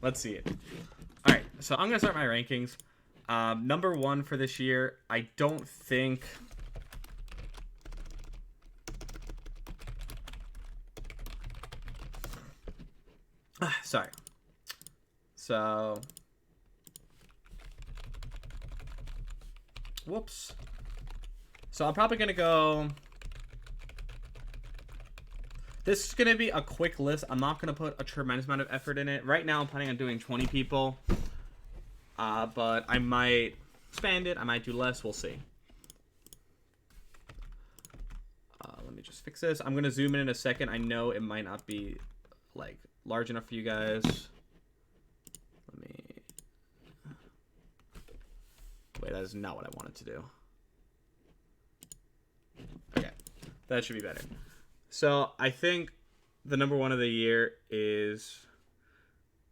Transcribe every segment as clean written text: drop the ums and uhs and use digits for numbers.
Let's see it. All right, so I'm gonna start my rankings. Number one for this year, I don't think. Sorry. So, whoops. So I'm probably gonna go. This is gonna be a quick list. I'm not gonna put a tremendous amount of effort in it. Right now, I'm planning on doing 20 people. But I might expand it. I might do less. We'll see. Let me just fix this. I'm gonna zoom in a second. I know it might not be like large enough for you guys. Let me. Wait, that is not what I wanted to do. Okay, that should be better. So I think the number one of the year is.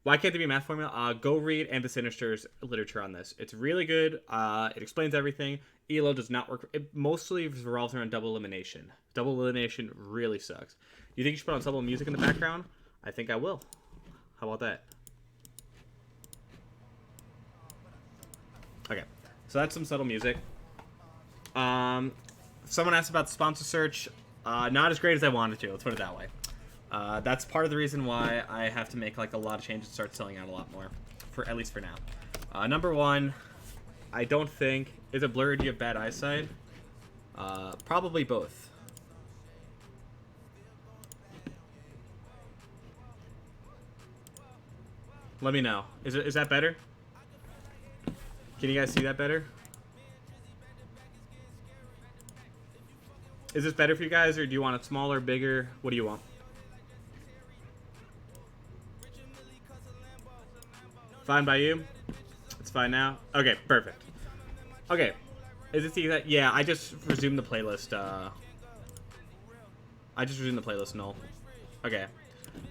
Why can't there be a math formula? Go read And the Sinister's literature on this. It's really good. It explains everything. ELO does not work. It mostly revolves around double elimination. Double elimination really sucks. You think you should put on subtle music in the background? I think I will. How about that? Okay, so that's some subtle music. Someone asked about the sponsor search. Not as great as I wanted to. Let's put it that way. That's part of the reason why I have to make like a lot of changes and start selling out a lot more, for at least for now. Number one, I don't think is it blurry. Do you have bad eyesight? Probably both. Let me know. Is that better? Can you guys see that better? Is this better for you guys, or do you want it smaller, bigger? What do you want? Fine by you? It's fine now? Okay, perfect. Okay. Is it the exact... Yeah, I just resumed the playlist. I just resumed the playlist null. Okay.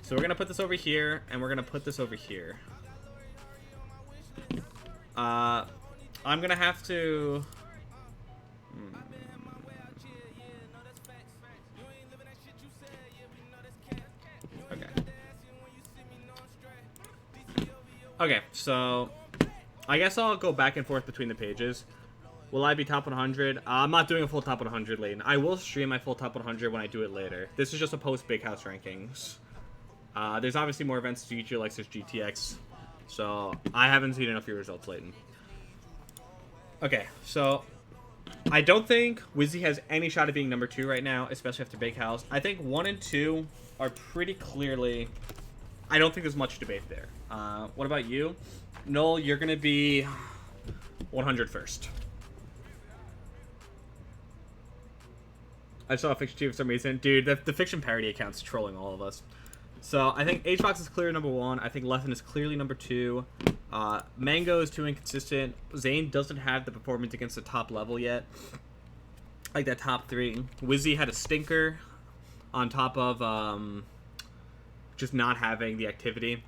So we're going to put this over here, and we're going to put this over here. I'm going to have to... Okay, so I guess I'll go back and forth between the pages. Will I be top 100? I'm not doing a full top 100 lane. I will stream my full top 100 when I do it later. This is just a post Big House rankings. There's obviously more events to feature, like there's GTX. So I haven't seen enough of your results, Layton. Okay, so I don't think Wizzy has any shot at being number 2 right now, especially after Big House. I think 1 and 2 are pretty clearly... I don't think there's much debate there. What about you? Noel, you're going to be 100 first. I saw a Fiction 2 for some reason. Dude, the Fiction parody account's trolling all of us. So, I think HBox is clearly number 1. I think Lethan is clearly number 2. Mango is too inconsistent. Zane doesn't have the performance against the top level yet. Like that top 3. Wizzy had a stinker on top of... just not having the activity.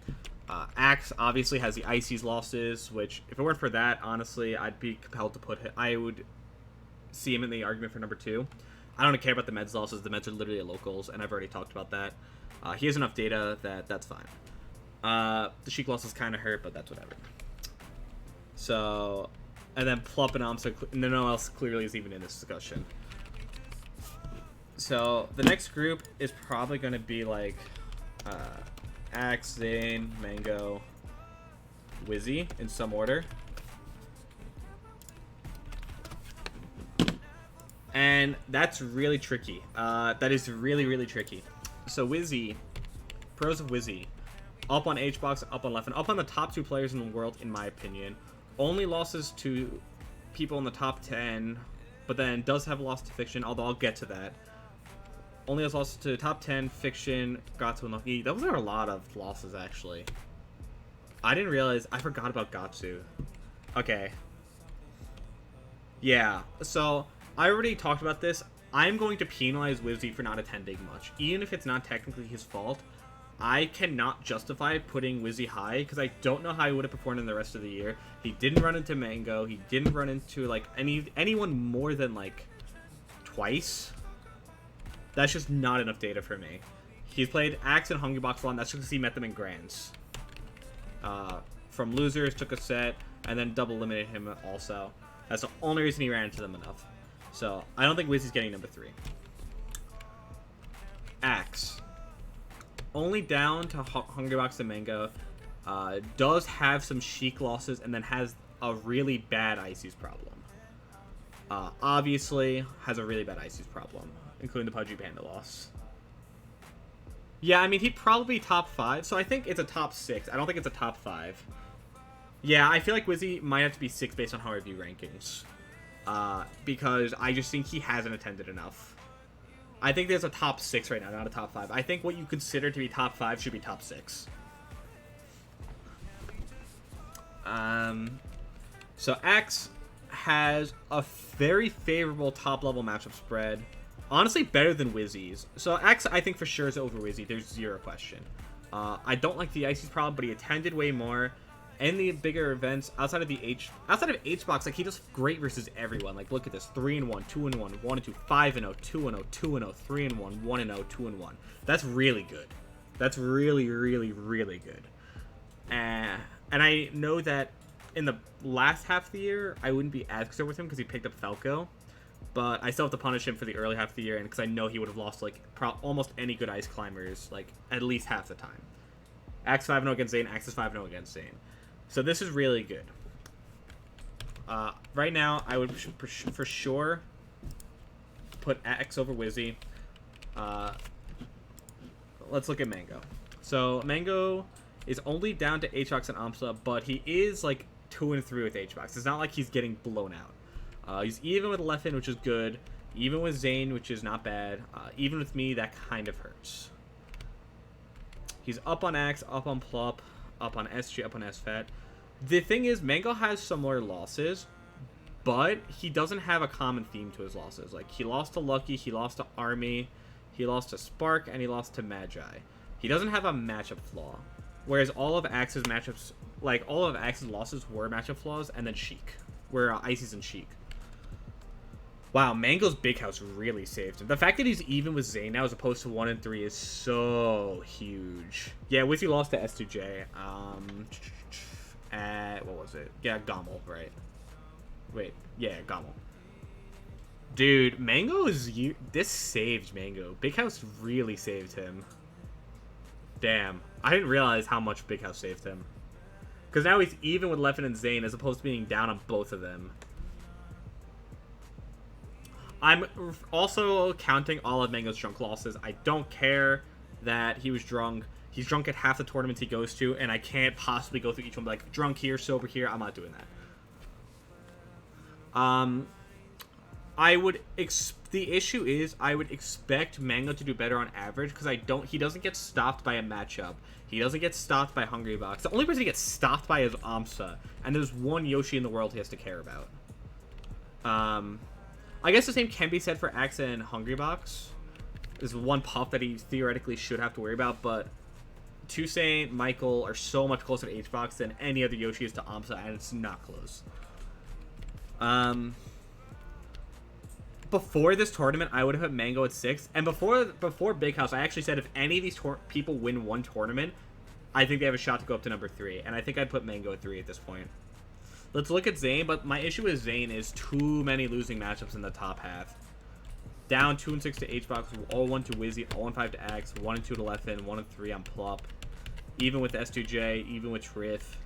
Axe obviously has the Icy's losses, which if it weren't for that, honestly, I'd be compelled to put him. I would see him in the argument for number 2. I don't care about the Meds losses. The Meds are literally locals, and I've already talked about that. He has enough data that's fine. The Sheik losses kind of hurt, but that's whatever. So, and then Plup and Amsa, no one else clearly is even in this discussion. So the next group is probably going to be like. Axe, Zane, Mango, Wizzy in some order. And that's really tricky. That is really, really tricky. So Wizzy, pros of Wizzy, up on HBox, up on Lethan, up on the top 2 players in the world, in my opinion. Only losses to people in the top 10, but then does have a loss to Fiction, although I'll get to that. Only has losses to top 10, Fiction, Gatsu, and Lucky. Those are a lot of losses, actually. I didn't realize... I forgot about Gatsu. Okay. Yeah. So, I already talked about this. I'm going to penalize Wizzy for not attending much. Even if it's not technically his fault, I cannot justify putting Wizzy high, because I don't know how he would have performed in the rest of the year. He didn't run into Mango. He didn't run into, like, anyone more than, like, twice. That's just not enough data for me. He's played Axe and Hungrybox a lot, and that's just because he met them in Grands. from losers, took a set, and then double eliminated him also. That's the only reason he ran into them enough. So I don't think Wizzy's getting number 3. Axe. Only down to Hungrybox and Mango. Does have some Sheik losses and then has a really bad Ices problem. Obviously has a really bad Ices problem, including the Pudgy Panda loss. Yeah, I mean, he'd probably be top 5, so I think it's a top 6. I don't think it's a top 5. Yeah, I feel like Wizzy might have to be 6 based on how I view rankings. Because I just think he hasn't attended enough. I think there's a top 6 right now, not a top 5. I think what you consider to be top 5 should be top 6. So Axe has a very favorable top-level matchup spread. Honestly, better than Wizzy's. So Axe, I think for sure is over Wizzy. There's zero question. I don't like the Ices problem, but he attended way more. And the bigger events outside of H-Box, like he does great versus everyone. Like look at this: 3-1, 2-1, 1-2, 5-0, 2-0, 2-0, 3-1, 1-0, 2-1. That's really good. That's really, really, really good. And I know that in the last half of the year, I wouldn't be as concerned with him because he picked up Falco. But I still have to punish him for the early half of the year, and because I know he would have lost like almost any good ice climbers, like at least half the time. Axe 5-0 against Zane, Axe is 5-0 against Zane. So this is really good. Right now, I would for sure put Axe over Wizzy. Let's look at Mango. So Mango is only down to H-Box and Amsa, but he is like 2-3 with H-Box. It's not like he's getting blown out. He's even with Leffen, which is good. Even with Zane, which is not bad. Even with me, that kind of hurts. He's up on Axe, up on Plup, up on SG, up on SFAT. The thing is, Mango has similar losses, but he doesn't have a common theme to his losses. Like, he lost to Lucky, he lost to Army, he lost to Spark, and he lost to Magi. He doesn't have a matchup flaw. Whereas all of Axe's matchups, like, all of Axe's losses were matchup flaws, and then Sheik. Were Ices and Sheik. Wow, Mango's Big House really saved him. The fact that he's even with Zane now as opposed to 1-3 is so huge. Yeah, Wizzy lost to S2J. What was it? Yeah, Gommel, right? Wait, yeah, Gommel. Dude, Mango is... This saved Mango. Big House really saved him. Damn. I didn't realize how much Big House saved him. Because now he's even with Leffen and Zane as opposed to being down on both of them. I'm also counting all of Mango's drunk losses. I don't care that he was drunk. He's drunk at half the tournaments he goes to, and I can't possibly go through each one like drunk here, sober here. I'm not doing that. The issue is I would expect Mango to do better on average because he doesn't get stopped by a matchup. He doesn't get stopped by Hungrybox. The only person he gets stopped by is Amsa, and there's one Yoshi in the world he has to care about. I guess the same can be said for Axe and Hungrybox. There's one puff that he theoretically should have to worry about, but Toussaint, Michael are so much closer to H-Box than any other Yoshi is to Amsa, and it's not close. Before this tournament, I would have put Mango at 6, and before Big House, I actually said if any of these people win one tournament, I think they have a shot to go up to number 3, and I think I'd put Mango at 3 at this point. Let's look at Zane, but my issue with Zane is too many losing matchups in the top half. Down 2-6 to H-Box, 0-1 to Wizzy, 0-5 to Axe, 1-2 to Leffen, 1-3 on Plup. Even with S2J, even with Triff.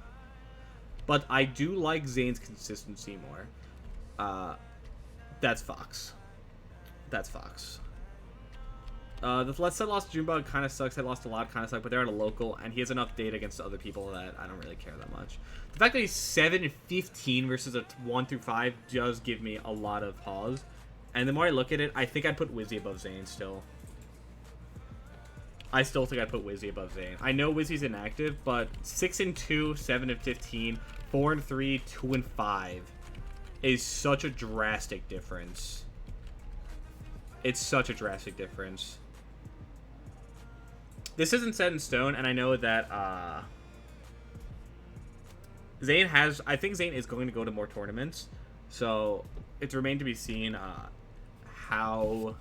But I do like Zane's consistency more. That's Fox. That's Fox. The Let's Say lost to Junebug kind of sucks. I lost a lot, kind of sucks, but they're at a local, and he has enough data against other people that I don't really care that much. The fact that he's 7-15 versus a 1-5 does give me a lot of pause. And the more I look at it, I think I'd put Wizzy above Zane still. I still think I'd put Wizzy above Zane. I know Wizzy's inactive, but 6-2, 7-15, 4-3, 2-5 is such a drastic difference. It's such a drastic difference. This isn't set in stone, and I know that Zane has... I think Zane is going to go to more tournaments, so it's remained to be seen how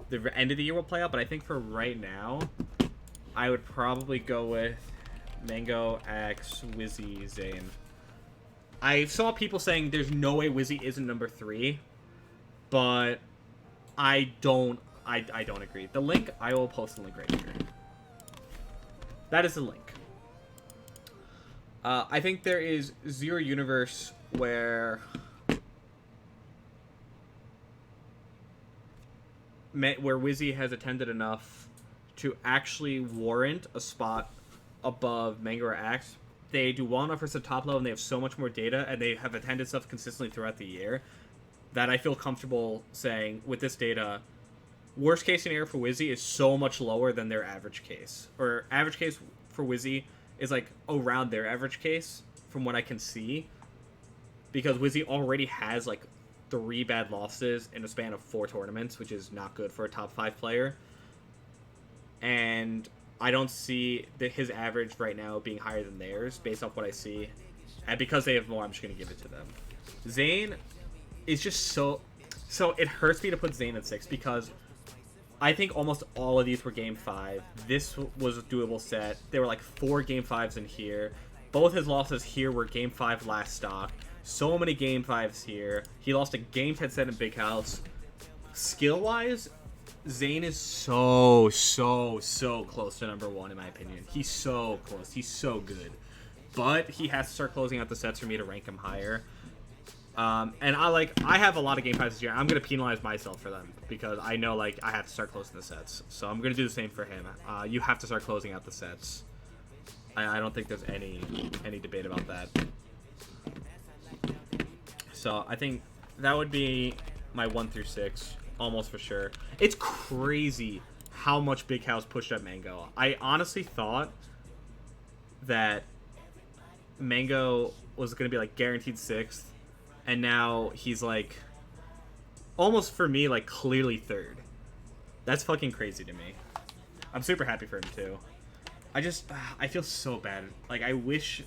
the end of the year will play out, but I think for right now, I would probably go with Mango, Axe, Wizzy, Zane. I saw people saying there's no way Wizzy isn't number 3, but I don't agree. The link, I will post the link right here. That is the link. I think there is zero universe where Wizzy has attended enough to actually warrant a spot above Mango or Axe. They do well enough for the top level, and they have so much more data, and they have attended stuff consistently throughout the year, that I feel comfortable saying, with this data, worst case scenario for Wizzy is so much lower than their average case. Or average case for Wizzy is like around their average case, from what I can see. Because Wizzy already has like 3 bad losses in a span of 4 tournaments, which is not good for a top 5 player. And I don't see his average right now being higher than theirs, based off what I see. And because they have more, I'm just going to give it to them. Zane is just so it hurts me to put Zane at 6, because I think almost all of these were Game 5. This was a doable set. There were like 4 Game 5s in here. Both his losses here were Game 5 last stock. So many Game 5s here. He lost a Game 10 set in Big House. Skill-wise, Zane is so close to number 1, in my opinion. He's so close. He's so good. But he has to start closing out the sets for me to rank him higher. And I have a lot of Game 5s this year. I'm going to penalize myself for them, because I know, like, I have to start closing the sets. So I'm going to do the same for him. You have to start closing out the sets. I don't think there's any debate about that. So I think that would be my 1 through 6, almost for sure. It's crazy how much Big House pushed up Mango. I honestly thought that Mango was going to be, like, guaranteed 6th. And now he's, like, almost for me, like, clearly 3rd. That's fucking crazy to me. I'm super happy for him, too. I feel so bad. Like, I wish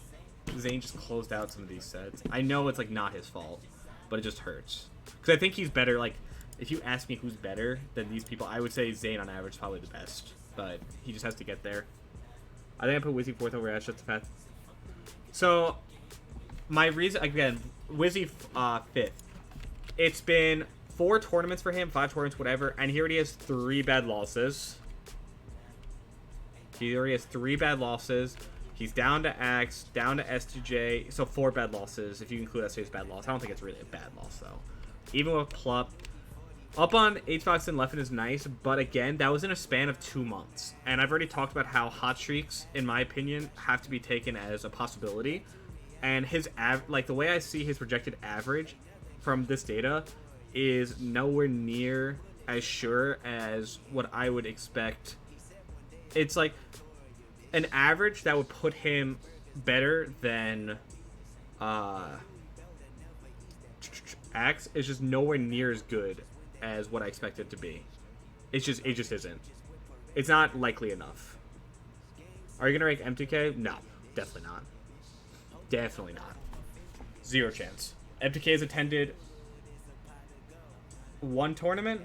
Zane just closed out some of these sets. I know it's, like, not his fault, but it just hurts. Because I think he's better, like, if you ask me who's better than these people, I would say Zane on average is probably the best. But he just has to get there. I think I put Wizzy 4th over Ash. That's the path. So, my reason, again, Wizzy 5th. It's been 4 tournaments for him, 5 tournaments, whatever, and he already has 3 bad losses. He already has 3 bad losses. He's down to Axe, down to S2J, so 4 bad losses, if you include S2J's bad loss. I don't think it's really a bad loss, though. Even with Plup. Up on HBox and Leffen is nice, but again, that was in a span of 2 months. And I've already talked about how hot streaks, in my opinion, have to be taken as a possibility. And his the way I see his projected average from this data is nowhere near as sure as what I would expect. It's like an average that would put him better than Axe is just nowhere near as good as what I expect it to be. It just isn't. It's not likely enough. Are you gonna rank M2K? No, definitely not. Definitely not. 0 chance. M2K has attended 1 tournament,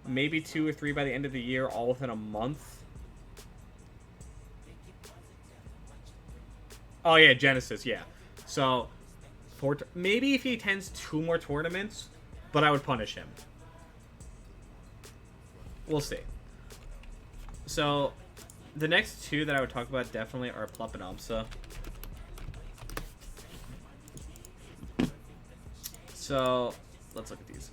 maybe 2 or 3 by the end of the year, all within a month. Oh yeah, Genesis, yeah. So, maybe if he attends 2 more tournaments, but I would punish him. We'll see. So, the next 2 that I would talk about definitely are Plup and Amsa. So, let's look at these.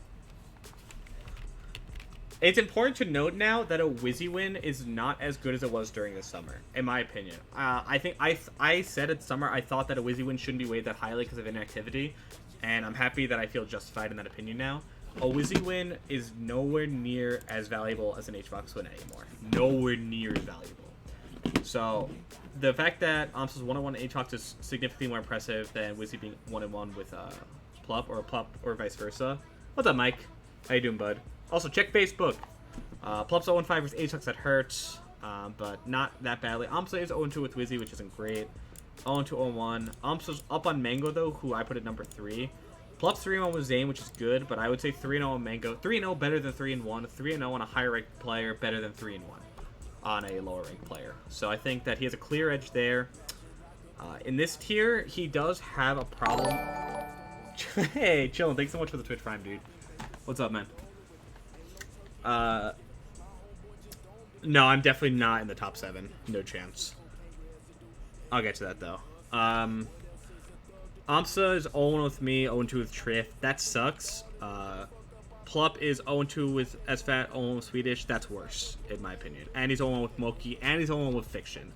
It's important to note now that a Wizzy win is not as good as it was during the summer, in my opinion. I think I said at summer I thought that a Wizzy win shouldn't be weighed that highly because of inactivity, and I'm happy that I feel justified in that opinion now. A Wizzy win is nowhere near as valuable as an HBox win anymore. Nowhere near as valuable. So, the fact that Amsa's 1-1 HBox is significantly more impressive than Wizzy being 1-1 with Plup or vice versa. What's up, Mike? How you doing, bud? Also, check Facebook. Plup's 0-5 with HBox, that hurts, but not that badly. Amsa is 0-2 with Wizzy, which isn't great. 0-2, 0-1. Amsa's up on Mango, though, who I put at number 3. Plup's 3-1 with Zane, which is good, but I would say 3-0 on Mango. 3-0 better than 3-1. 3-0 on a higher ranked player, better than 3-1. on a lower ranked player. So I think that he has a clear edge there. In this tier, he does have a problem. Hey, chillin'. Thanks so much for the Twitch Prime, dude. What's up, man? No, I'm definitely not in the top 7. No chance. I'll get to that, though. Amsa is 0-1 with me, 0-2 with Triff. That sucks. Plup is 0-2 with SFAT, 0-1 with Swedish. That's worse, in my opinion. And he's 0-1 with Moki, and he's 0-1 with Fiction.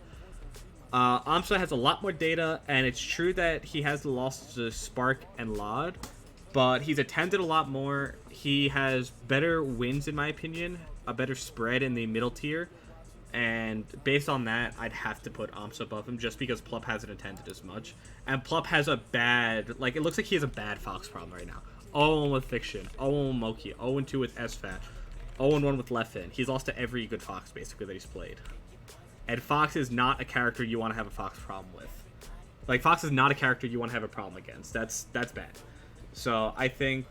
Amsa has a lot more data, and it's true that he has the losses to Spark and Lod, but he's attempted a lot more. He has better wins, in my opinion, a better spread in the middle tier, and based on that, I'd have to put Amsa above him just because Plup hasn't attempted as much. And Plup has a bad, like, it looks like he has a bad Fox problem right now. 0-1 with Fiction, 0-1 with Moki, 0-2 with SFAT, 0-1 with Leffen. He's lost to every good Fox, basically, that he's played. And Fox is not a character you want to have a Fox problem with. Like, Fox is not a character you want to have a problem against. That's bad. So, I think...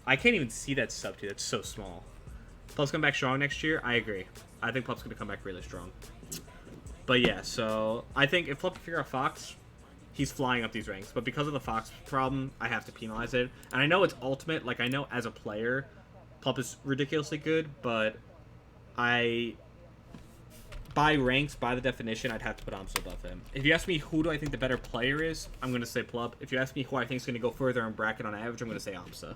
I can't even see that sub tier. That's so small. Plup's come back strong next year? I agree. I think Plup's going to come back really strong. But yeah, so... I think if Plup can figure out Fox, he's flying up these ranks. But because of the Fox problem, I have to penalize it. And I know it's ultimate. Like, I know as a player, Plup is ridiculously good, but by ranks, by the definition, I'd have to put Amsa above him. If you ask me who do I think the better player is, I'm going to say Plup. If you ask me who I think is going to go further in bracket on average, I'm going to say Amsa.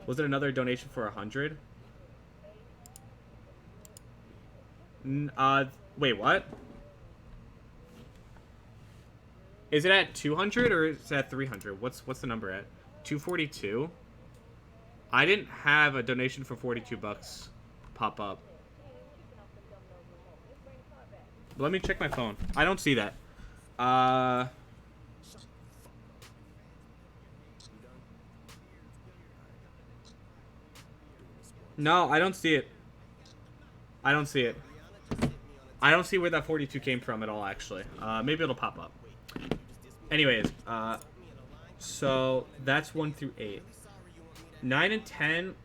Was it another donation for 100? Wait, what? Is it at 200 or is it at 300? What's the number at? 242? I didn't have a donation for 42 bucks pop up. Let me check my phone. I don't see that. No, I don't see it. I don't see it. I don't see where that 42 came from at all, actually. Maybe it'll pop up. Anyways, so that's 1 through 8. 9 and 10,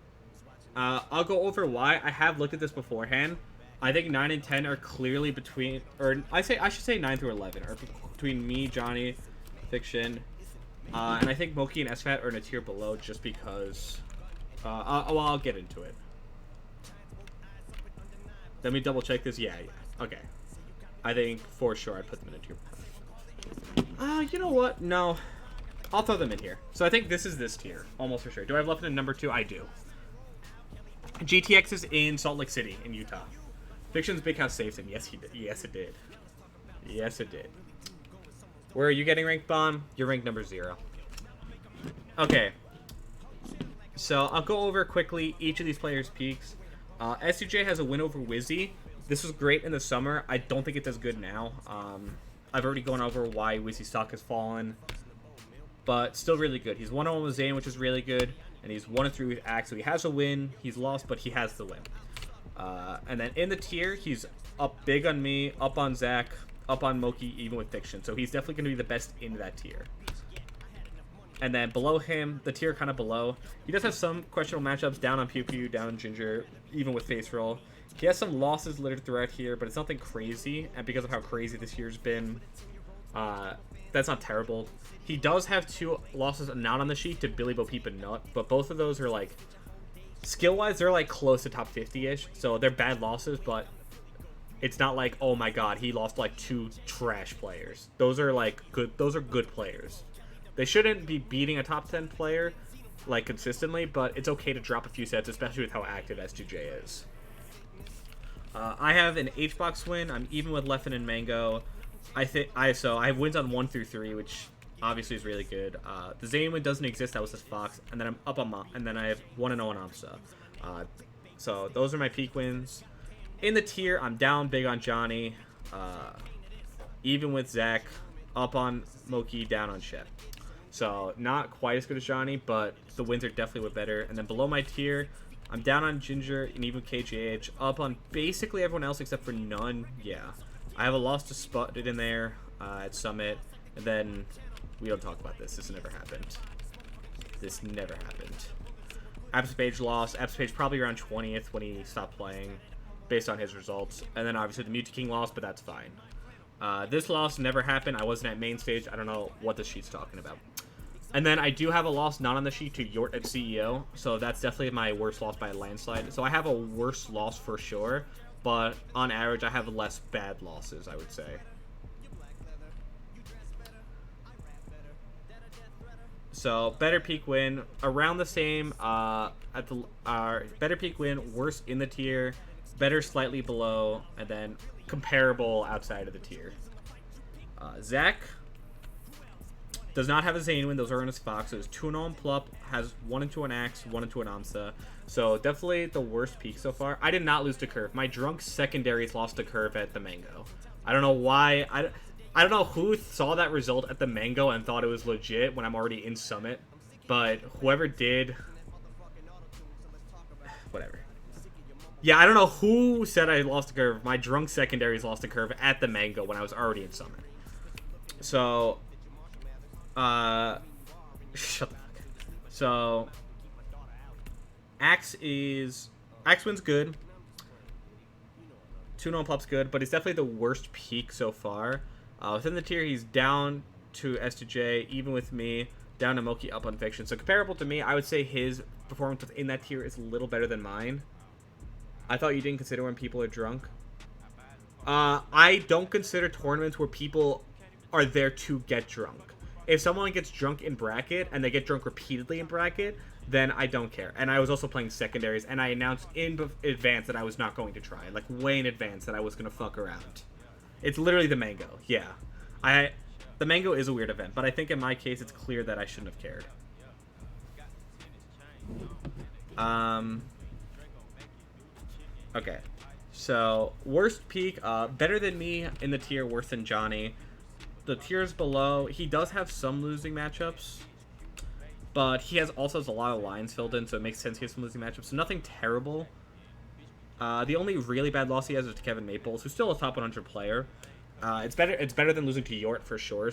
I'll go over why. I have looked at this beforehand. I think 9 and 10 are clearly between, or I should say 9 through 11 are between me, Johnny, Fiction, and I think Moki and SFAT are in a tier below just because. I'll get into it. Let me double check this. Yeah. Okay. I think for sure I put them in a tier. You know what? No, I'll throw them in here. So I think this is this tier, almost for sure. Do I have left in number 2? I do. GTX is in Salt Lake City in Utah. Fiction's Big House saves him. Yes, he did. Yes, it did. Yes, it did. Where are you getting ranked, Bon? You're ranked number 0. Okay. So I'll go over quickly each of these players' peaks. SUJ has a win over Wizzy. This was great in the summer. I don't think it's as good now. I've already gone over why Wizzy's stock has fallen. But still really good. He's 1-1 with Zane, which is really good. And he's 1-3 with Axe. So he has a win. He's lost, but he has the win. And then in the tier, he's up big on me, up on Zach, up on Moki, even with Fiction. So he's definitely going to be the best in that tier. And then below him, the tier kind of below, he does have some questionable matchups, down on Pew Pew, down on Ginger, even with Face Roll. He has some losses littered throughout here, but it's nothing crazy. And because of how crazy this year's been, that's not terrible. He does have 2 losses not on the sheet to Billy Bo Peep and Nut, but both of those are like, skill-wise, they're like close to top 50-ish. So they're bad losses, but it's not like, oh my god, he lost like 2 trash players. Those are like good. Those are good players. They shouldn't be beating a top 10 player like consistently, but it's okay to drop a few sets, especially with how active S2J is. I have an H-Box win. I'm even with Leffen and Mango. I have wins on 1 through 3, which obviously is really good. The Zane win doesn't exist. That was just Fox, and then I'm up on and then I have 1-0 on Amsa. So those are my peak wins. In the tier, I'm down big on Johnny, even with Zach, up on Moki, down on Shep. So not quite as good as Johnny, but the wins are definitely better. And then below my tier, I'm down on Ginger and even KGH, up on basically everyone else except for None. Yeah, I have a loss to Sputted in there at Summit, and then we don't talk about this. This never happened. This never happened. Abspage lost. Abspage probably around 20th when he stopped playing. based on his results. And then obviously the Mewtwo King lost, but that's fine. This loss never happened. I wasn't at main stage. I don't know what the sheet's talking about. And then I do have a loss not on the sheet to Yort at CEO, so that's definitely my worst loss by a landslide. So I have a worse loss for sure, but on average I have less bad losses, I would say. So better peak win, around the same. At the better peak win, worse in the tier, better slightly below, and then comparable outside of the tier. Zach does not have a Zane win. Those are in his Fox. So his 2-0 on Plup, has 1-2 on Axe, 1-2 on Amsa. So definitely the worst peak so far. I did not lose to Curve. My drunk secondaries lost to Curve at the Mango. I don't know why. I don't know who saw that result at the Mango and thought it was legit when I'm already in Summit. But whoever did... Whatever. Yeah, I don't know who said I lost to Curve. My drunk secondaries lost to Curve at the Mango when I was already in Summit. So... shut the fuck up. So, Axe wins good. 2-0 Plup's good, but he's definitely the worst peak so far. Within the tier, he's down to S2J, even with me, down to Moki, up on Fiction. So comparable to me, I would say his performance within that tier is a little better than mine. I thought you didn't consider when people are drunk. I don't consider tournaments where people are there to get drunk. If someone gets drunk in bracket and they get drunk repeatedly in bracket, then I don't care. And I was also playing secondaries, and I announced in advance that I was not going to try. Like, way in advance that I was going to fuck around. It's literally the Mango. Yeah. The Mango is a weird event, but I think in my case it's clear that I shouldn't have cared. Okay. So, worst peak, better than me in the tier, worse than Johnny. The tiers below, he does have some losing matchups, but he also has a lot of lines filled in, so it makes sense he has some losing matchups. So nothing terrible. The only really bad loss he has is to Kevin Maples, who's still a top 100 player. It's better than losing to Yort for sure.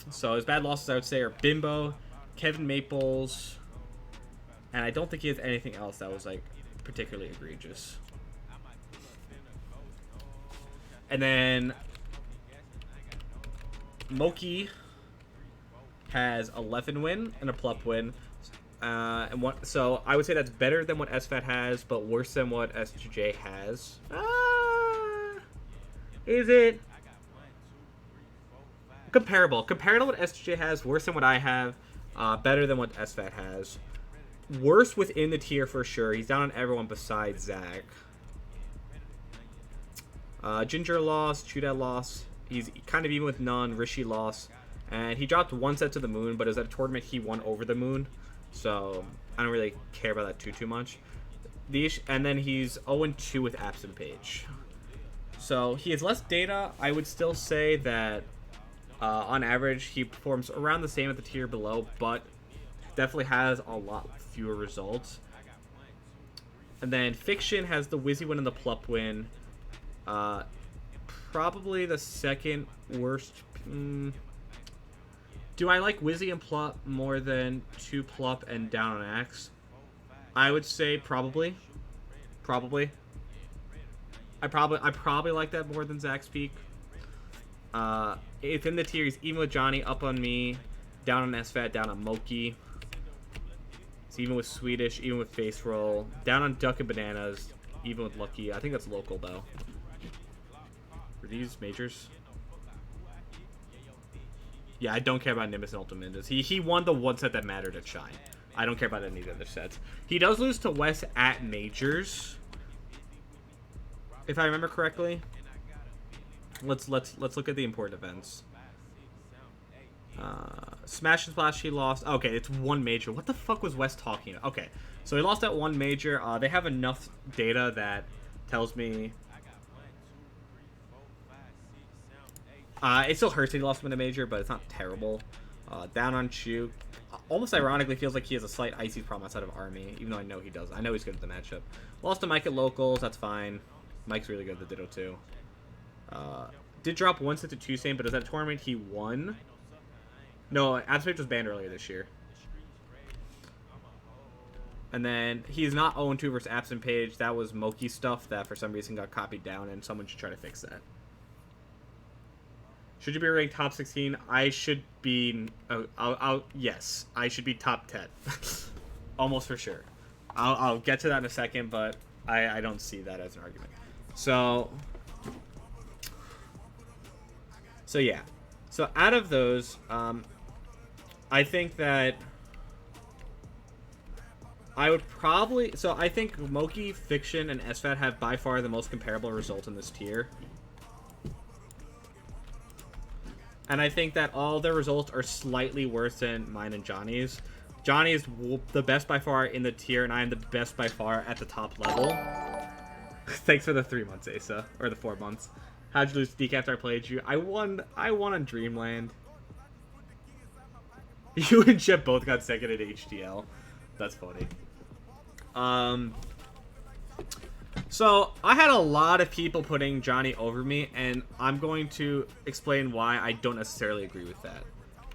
So his bad losses, I would say, are Bimbo, Kevin Maples, and I don't think he has anything else that was like particularly egregious. And then Moki has 11 win and a Plup win. So I would say that's better than what SFAT has, but worse than what S2J has. Is it? Comparable. Compared to what S2J has, worse than what I have, better than what SFAT has. Worse within the tier for sure. He's down on everyone besides Zach. Ginger lost, Chuda lost. He's kind of even with none. Rishi lost. And he dropped one set to the moon, but it was at a tournament he won over the moon. So I don't really care about that too much. And then he's 0-2 with Absent Page. So he has less data. I would still say that on average he performs around the same at the tier below, but definitely has a lot fewer results. And then Fiction has the Wizzy win and the Plup win. Probably the second worst. Do I like Wizzy and Plup more than 2 Plup and down on Axe? I would say probably. Probably. I probably like that more than Zach's peak. If in the tiers, even with Johnny, up on me, down on SFAT, down on Moki. It's even with Swedish, even with Face Roll, down on Duck and Bananas, even with Lucky. I think that's local though. Are these majors? Yeah, I don't care about Nimbus and Ultimindus. He won the one set that mattered at Shine. I don't care about any of the other sets. He does lose to Wes at majors, if I remember correctly. Let's look at the important events. Smash and Splash he lost. Okay, it's one major. What the fuck was Wes talking about? Okay, so he lost at one major. They have enough data that tells me it still hurts that he lost him in a major, but it's not terrible. Down on Chu. Almost ironically feels like he has a slight icy problem outside of Army, even though I know he does. I know he's good at the matchup. Lost to Mike at locals, that's fine. Mike's really good at the Ditto too. Did drop one set to Tuesday, but is that a tournament he won? No, Abstract was banned earlier this year. And then he's not 0-2 versus Absent Page. That was Moki stuff that for some reason got copied down, and someone should try to fix that. Should you be ranked top 16? I should be. Yes, I should be top 10, almost for sure. I'll get to that in a second, but I don't see that as an argument. So yeah. So out of those, I think that I would probably... So I think Moki, Fiction, and SFAT have by far the most comparable result in this tier. And I think that all their results are slightly worse than mine and Johnny's. Johnny is the best by far in the tier, and I am the best by far at the top level. Thanks for the 3 months, Asa. Or the 4 months. How'd you lose Deke after I played you? I won on Dreamland. You and Chip both got second at HDL. That's funny. So, I had a lot of people putting Johnny over me, and I'm going to explain why I don't necessarily agree with that.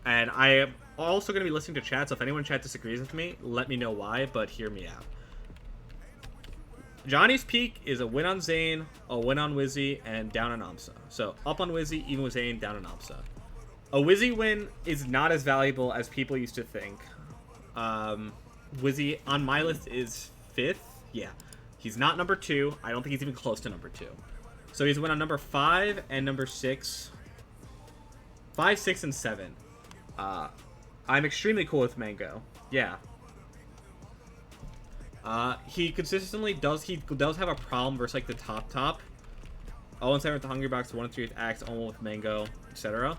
And I am also going to be listening to chat, so if anyone in chat disagrees with me, let me know why, but hear me out. Johnny's peak is a win on Zane, a win on Wizzy, and down on Amsa. So, up on Wizzy, even with Zane, down on Amsa. A Wizzy win is not as valuable as people used to think. Wizzy on my list is 5th. Yeah. He's not number 2. I don't think he's even close to number 2. So he's a win on number 5 and number 6. 5, 6, and 7. I'm extremely cool with Mango. Yeah. He consistently does have a problem versus like the top. 0-7 with the Hungry Box, 1-3 with Axe, 0-1 with Mango, etc.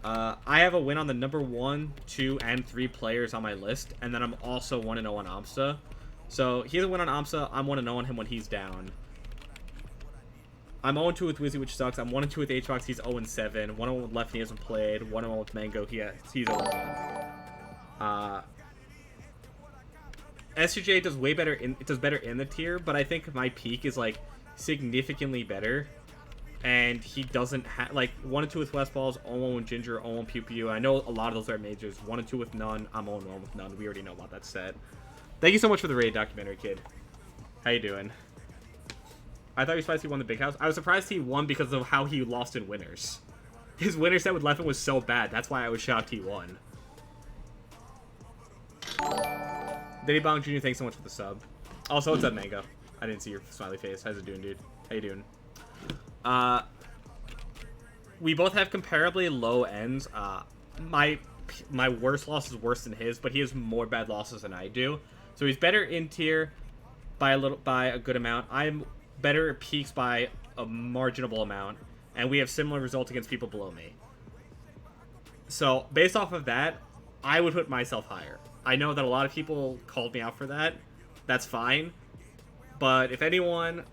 I have a win on the number 1, 2, and 3 players on my list, and then I'm also 1-0 on Amsa. So he has a win on Amsa. I'm 1-0 on him when he's down. I'm 0-2 with Wizzy, which sucks. I'm 1-2 with HBox. He's 0-7. 1-0 with Left, he hasn't played. 1-0 with Mango. He's 0-1. SUJ does way better. It does better in the tier, but I think my peak is like significantly better. And he doesn't have like 1-2 with West Balls, 0-1 with Ginger, 0-1 with Pew Pew. I know a lot of those are majors. 1-2 with None. I'm 0-1 with None. We already know about that set. Thank you so much for the raid documentary, kid. How you doing? I thought he was surprised he won the big house. I was surprised he won because of how he lost in winners. His winner set with Leffen was so bad. That's why I was shocked he won. Diddy Bong Jr., thanks so much for the sub. Also, what's up, Mango? I didn't see your smiley face. How's it doing, dude? How you doing? We both have comparably low ends. My worst loss is worse than his, but he has more bad losses than I do. So he's better in tier by a good amount. I'm better at peaks by a marginable amount, and we have similar results against people below me. So based off of that, I would put myself higher. I know that a lot of people called me out for that. That's fine. But if anyone...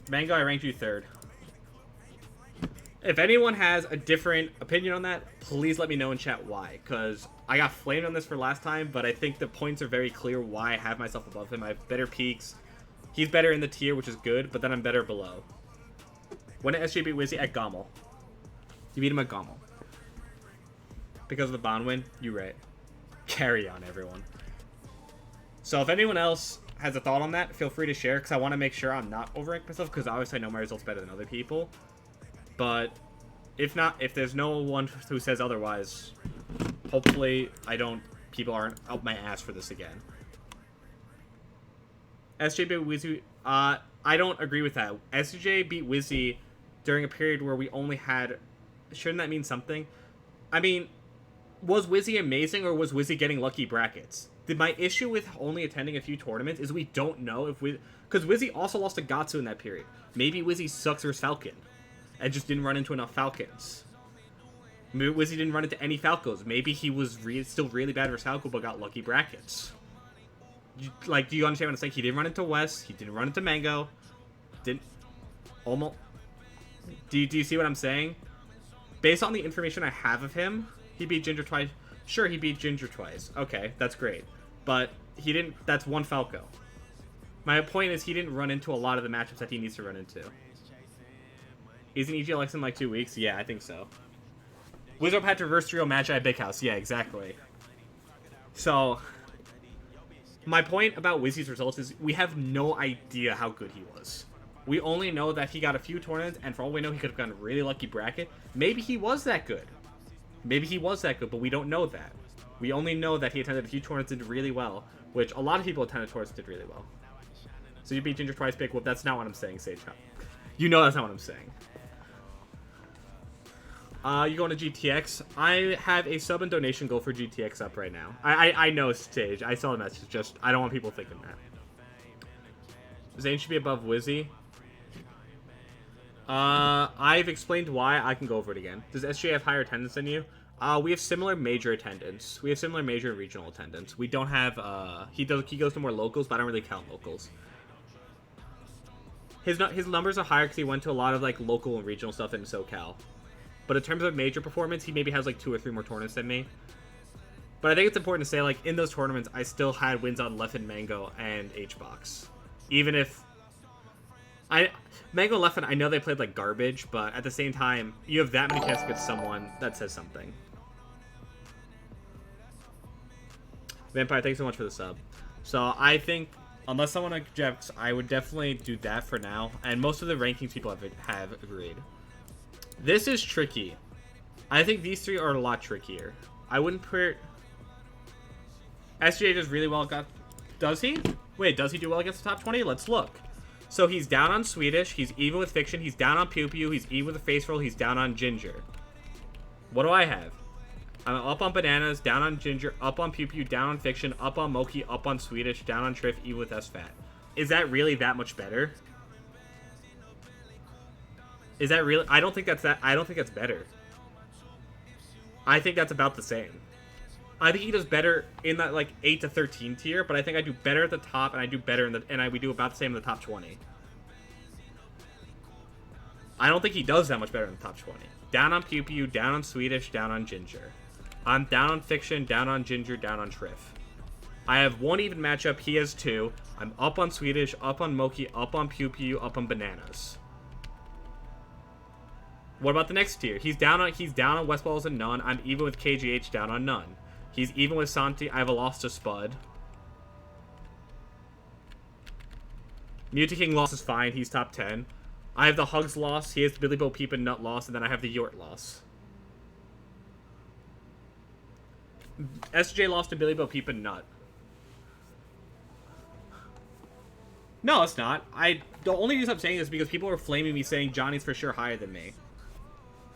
Mango, I ranked you 3rd. If anyone has a different opinion on that, please let me know in chat why. Because I got flamed on this for last time, but I think the points are very clear why I have myself above him. I have better peaks. He's better in the tier, which is good, but then I'm better below. When did SJ beat Wizzy? At Gommel. You beat him at Gommel. Because of the Bond win? You right. Carry on, everyone. So if anyone else has a thought on that, feel free to share, because I want to make sure I'm not overranking myself, because obviously I know my results better than other people. But if not, if there's no one who says otherwise, hopefully people aren't out my ass for this again. SJ beat Wizzy, I don't agree with that. SJ beat Wizzy during a period where we only had, shouldn't that mean something? I mean, was Wizzy amazing, or was Wizzy getting lucky brackets? My issue with only attending a few tournaments is we don't know if because Wizzy also lost to Gatsu in that period. Maybe Wizzy sucks versus Falcon and just didn't run into enough Falcons. Maybe Wizzy didn't run into any Falcos. Maybe he was still really bad versus Falco, but got lucky brackets. Do you understand what I'm saying? He didn't run into West. He didn't run into Mango. Didn't... Almost... Do you see what I'm saying? Based on the information I have of him, he beat Ginger twice. Sure, he beat Ginger twice. Okay, that's great. But he didn't... That's one Falco. My point is he didn't run into a lot of the matchups that he needs to run into. Isn't EGLX in like 2 weeks? Yeah, I think so. Wizard had to reverse trio match at Big House. Yeah, exactly. So, My point about Wizzy's results is we have no idea how good he was. We only know that he got a few tournaments, and for all we know, he could have gotten a really lucky bracket. Maybe he was that good. Maybe he was that good, but we don't know that. We only know that he attended a few tournaments and did really well, which a lot of people attended tournaments and did really well. So you beat Ginger twice, big whoop. That's not what I'm saying, Sage. You know that's not what I'm saying. You going to GTX? I have a sub and donation goal for GTX up right now. I know, Sage. I saw the message. Just, I don't want people thinking that. Zane should be above Wizzy. I've explained why. I can go over it again. Does SJ have higher attendance than you? We have similar major attendance. We have similar major and regional attendance. We don't have, he goes to more locals, but I don't really count locals. His numbers are higher because he went to a lot of, like, local and regional stuff in SoCal. But in terms of major performance, he maybe has, like, 2 or 3 more tournaments than me. But I think it's important to say, like, in those tournaments, I still had wins on Leffen, Mango, and HBox. Even if... Mango and Leffen, I know they played like garbage, but at the same time, you have that many chances against someone that says something. Vampire, thanks so much for the sub. So I think, unless someone objects, I would definitely do that for now. And most of the rankings people have agreed. This is tricky. I think these 3 are a lot trickier. I wouldn't put... SJ does really well. Does he? Wait, does he do well against the top 20? Let's look. So he's down on Swedish, he's even with Fiction, he's down on Pew Pew, he's even with the Face Roll, he's down on Ginger. What do I have? I'm up on Bananas, down on Ginger, up on Pew Pew, down on Fiction, up on Moki, up on Swedish, down on Triff, even with S-Fat. Is that really that much better? Is that really? I don't think that's better. I think that's about the same. I think he does better in that, like, 8 to 13 tier, but I think I do better at the top, and I do better in the, we do about the same in the top 20. I don't think he does that much better in the top 20. Down on Pew Pew, down on Swedish, down on Ginger. I'm down on Fiction, down on Ginger, down on Triff. I have 1 even matchup, he has 2. I'm up on Swedish, up on Moki, up on Pew Pew, up on Bananas. What about the next tier? He's down on West Balls and None. I'm even with KGH, down on None. He's even with Santi. I have a loss to Spud. Muta King loss is fine. He's top 10. I have the Hugs loss. He has the Billy Bo Peep and Nut loss. And then I have the Yort loss. SJ lost to Billy Bo Peep and Nut. No, it's not. The only reason I'm saying this is because people are flaming me saying Johnny's for sure higher than me.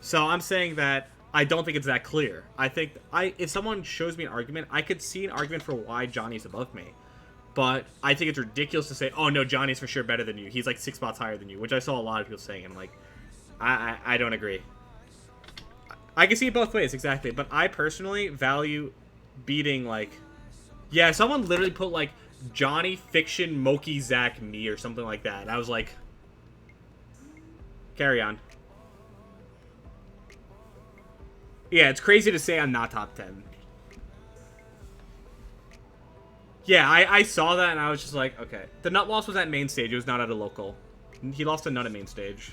So I'm saying that I don't think it's that clear. I think if someone shows me an argument, I could see an argument for why Johnny's above me. But I think it's ridiculous to say, oh no, Johnny's for sure better than you. He's like 6 spots higher than you, which I saw a lot of people saying, and I'm like, I don't agree. I can see it both ways, exactly. But I personally value beating, like, yeah, someone literally put like Johnny, Fiction, Moki, Zach, me, or something like that. And I was like, carry on. Yeah, it's crazy to say I'm not top 10. Yeah, I saw that and I was just like, okay. The Nut loss was at main stage. It was not at a local. He lost a Nut at main stage.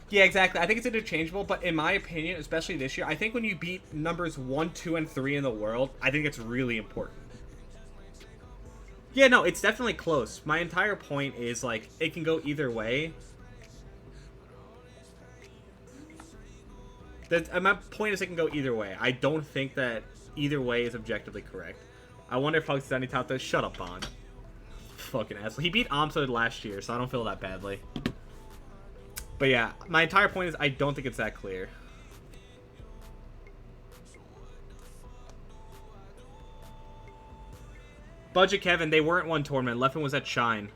Yeah, exactly. I think it's interchangeable, but in my opinion, especially this year, I think when you beat numbers 1, 2, and 3 in the world, I think it's really important. Yeah, no, it's definitely close. My entire point is, like, it can go either way. My point is it can go either way. I don't think that either way is objectively correct. I wonder if Hugs is any top those. Shut up, Bond. Fucking asshole. He beat Amsod last year, so I don't feel that badly. But yeah, my entire point is I don't think it's that clear. Budget Kevin, they weren't one tournament. Leffen was at Shine.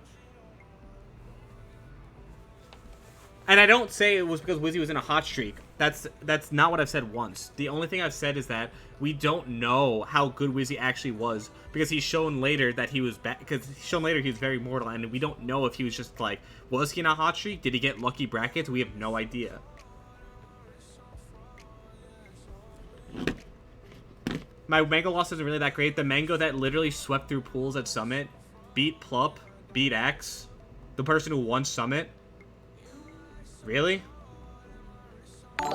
And I don't say it was because Wizzy was in a hot streak. That's not what I've said once. The only thing I've said is that we don't know how good Wizzy actually was because he's shown later that he was bad. Because he's shown later he was very mortal, and we don't know if he was just like, was he in a hot streak? Did he get lucky brackets? We have no idea. My Mango loss isn't really that great. The Mango that literally swept through pools at Summit, beat Plup, beat X, the person who won Summit. Really?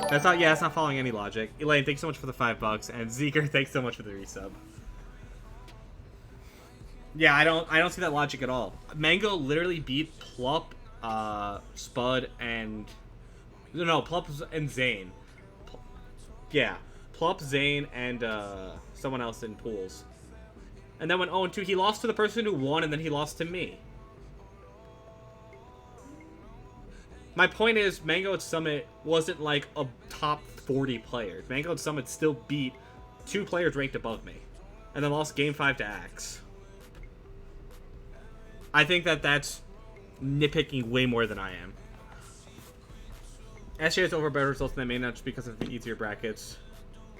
That's not. Yeah, that's not following any logic. Elaine, thanks so much for the $5, and Zeker, thanks so much for the resub. Yeah, I don't see that logic at all. Mango literally beat Plup, Spud, and no, Plup and Zane. Yeah, Plup, Zane, and someone else in pools. And then when 0-2, he lost to the person who won, and then he lost to me. My point is, Mango at Summit wasn't like a top 40 player. Mango at Summit still beat 2 players ranked above me, and then lost Game 5 to Axe. I think that that's nitpicking way more than I am. SJ has over better results than I may, not just because of the easier brackets.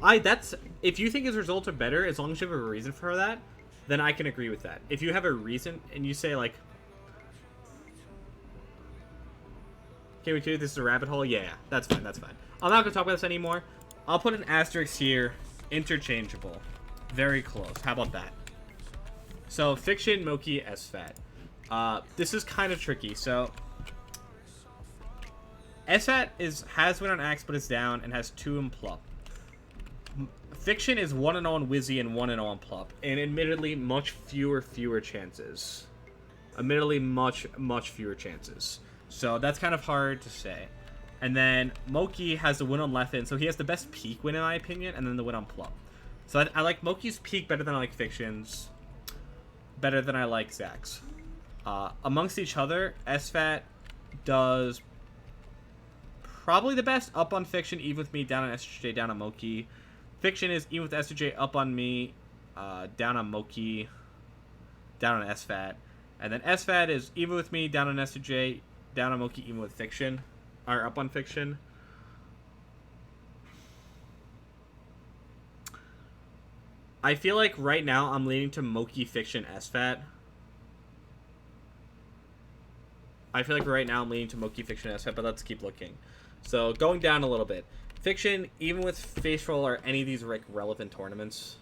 If you think his results are better, as long as you have a reason for that, then I can agree with that. If you have a reason and you say like, "Can we do this is a rabbit hole?" Yeah, that's fine. That's fine. I'm not gonna talk about this anymore. I'll put an asterisk here. Interchangeable. Very close. How about that? So Fiction, Moki, SFAT. This is kind of tricky. So SFAT has win on Axe, but it's down and has 2 in Plup. Fiction is 1-0 on Wizzy and 1-0 on Plup, and admittedly much fewer chances. Admittedly much fewer chances. So that's kind of hard to say. And then Moki has the win on Leffen, so he has the best peak win in my opinion, and then the win on Plup. So I like Moki's peak better than I like Fiction's. Better than I like Zach's. Amongst each other, SFAT does probably the best up on Fiction, even with me, down on SJ, down on Moki. Fiction is even with SJ, up on me, down on Moki, down on SFAT. And then SFAT is even with me, down on SJ, down on Moki, even with Fiction. Or up on Fiction. I feel like right now I'm leaning to Moki, Fiction, SFAT. But let's keep looking. So going down a little bit. Fiction, even with Face Roll or any of these relevant tournaments.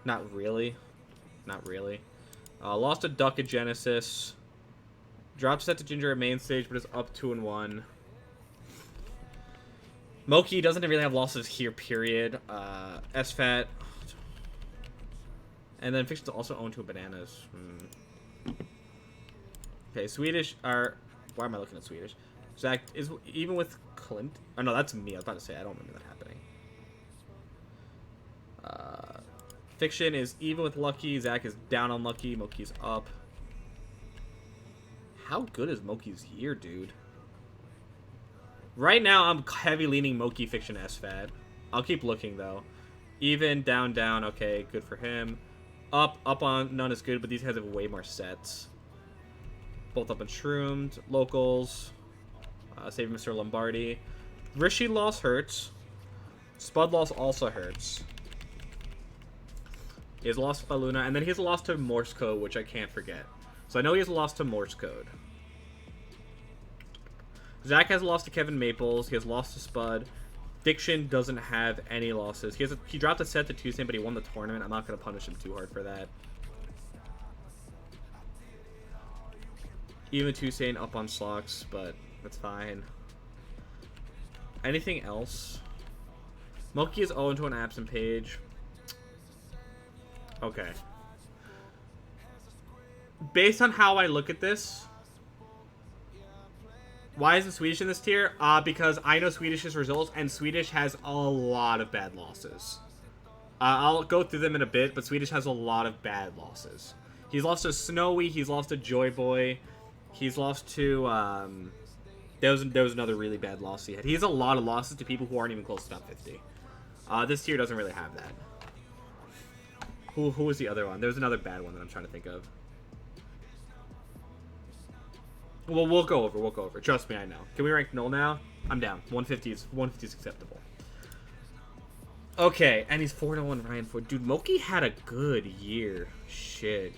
Not really. Lost to Duck at Genesis. Dropped set to Ginger at main stage, but is up 2-1. Moki doesn't really have losses here, period. SFAT. And then Fiction's also owned to Bananas. Okay, Swedish are... Why am I looking at Swedish? Zach is even with Clint. Oh no, that's me. I was about to say I don't remember that happening. Fiction is even with Lucky. Zach is down on Lucky. Moki's up. How good is Moki's year, dude? Right now, I'm heavy leaning Moki, Fiction, SFAT. I'll keep looking though. Even, down, down. Okay, good for him. Up on none is good, but these guys have way more sets. Both up on Shroomed, Locals, Save Mr. Lombardi. Rishi loss hurts. Spud loss also hurts. He has lost by Luna, and then he has a loss to Morse Code, which I can't forget. So I know he has a loss to Morse Code. Zach has a loss to Kevin Maples. He has lost to Spud. Fiction doesn't have any losses. He dropped a set to Tuesday, but he won the tournament. I'm not going to punish him too hard for that. Even Tuesday up on Slocks, but that's fine. Anything else? Moki is 0 to an absent page. Okay. Based on how I look at this, why isn't Swedish in this tier? Because I know Swedish's results, and Swedish has a lot of bad losses. I'll go through them in a bit, but Swedish has a lot of bad losses. He's lost to Snowy, he's lost to Joy Boy, he's lost to, there was another really bad loss he had. He has a lot of losses to people who aren't even close to top 50. This tier doesn't really have that. Who was the other one? There's another bad one that I'm trying to think of. Well, we'll go over. Trust me, I know. Can we rank null now? I'm down. 150 is acceptable. Okay, and he's 4-1 Ryan Ford. Dude, Moki had a good year. Shit.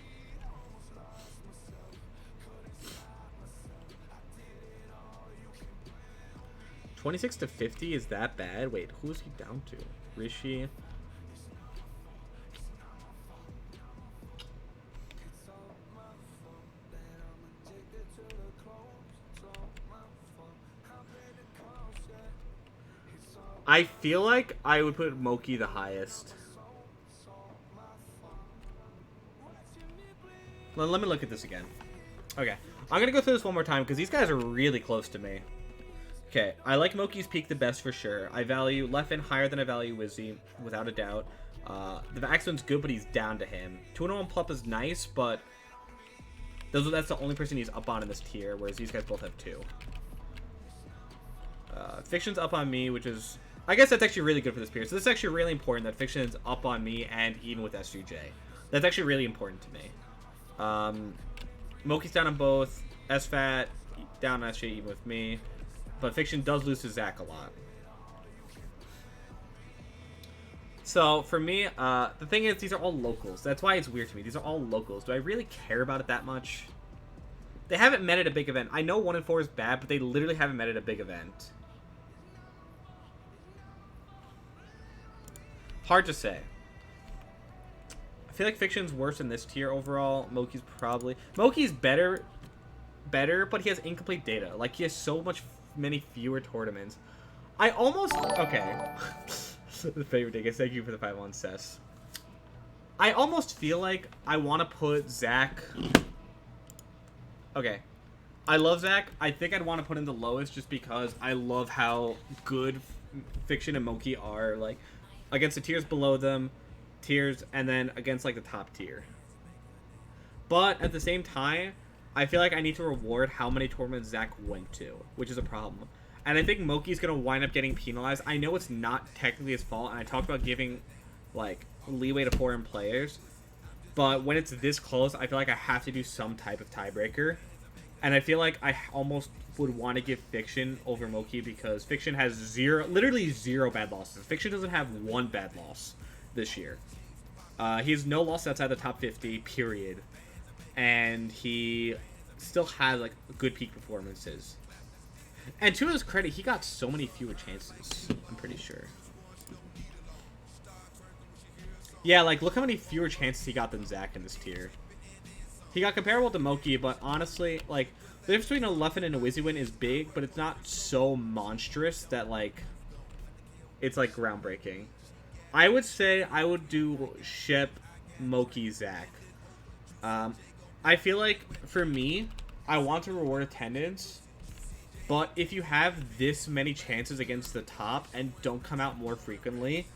$26 to $50 is that bad? Wait, who's he down to? Rishi. I feel like I would put Moki the highest. Let me look at this again. Okay. I'm going to go through this one more time because these guys are really close to me. Okay. I like Moki's peak the best for sure. I value Leffen higher than I value Wizzy, without a doubt. The Vaxman's good, but he's down to him. 201 Plup is nice, but that's the only person he's up on in this tier, whereas these guys both have 2. Fiction's up on me, which is... I guess that's actually really good for this tier. So this is actually really important that Fiction is up on me and even with SUJ. That's actually really important to me. Moki's down on both. SFAT down on SJ even with me. But Fiction does lose to Zach a lot. So, for me, the thing is, these are all locals. That's why it's weird to me. These are all locals. Do I really care about it that much? They haven't met at a big event. I know 1 and 4 is bad, but they literally haven't met at a big event. Hard to say. I feel like Fiction's worse in this tier overall. Moki's probably... Moki's better, but he has incomplete data. Like, he has many fewer tournaments. I almost... Okay. The favorite Dingus. Thank you for the 5-1 Cess. I almost feel like I want to put Zach... Okay. I love Zach. I think I'd want to put him the lowest just because I love how good Fiction and Moki are, like, against the tiers below them, and then against, like, the top tier. But at the same time, I feel like I need to reward how many tournaments Zach went to, which is a problem. And I think Moki's going to wind up getting penalized. I know it's not technically his fault, and I talked about giving, like, leeway to foreign players. But when it's this close, I feel like I have to do some type of tiebreaker. And I feel like I almost would want to give Fiction over Moki because Fiction has literally zero bad losses. Fiction doesn't have 1 bad loss this year. He has no loss outside the top 50, period. And he still has, like, good peak performances. And to his credit, he got so many fewer chances, I'm pretty sure. Yeah, like, look how many fewer chances he got than Zach in this tier. He got comparable to Moki, but honestly, like, the difference between a Leffen and a Wizzy win is big, but it's not so monstrous that, like, it's, like, groundbreaking. I would say I would do Shep, Moki, Zach. I feel like, for me, I want to reward attendance, but if you have this many chances against the top and don't come out more frequently,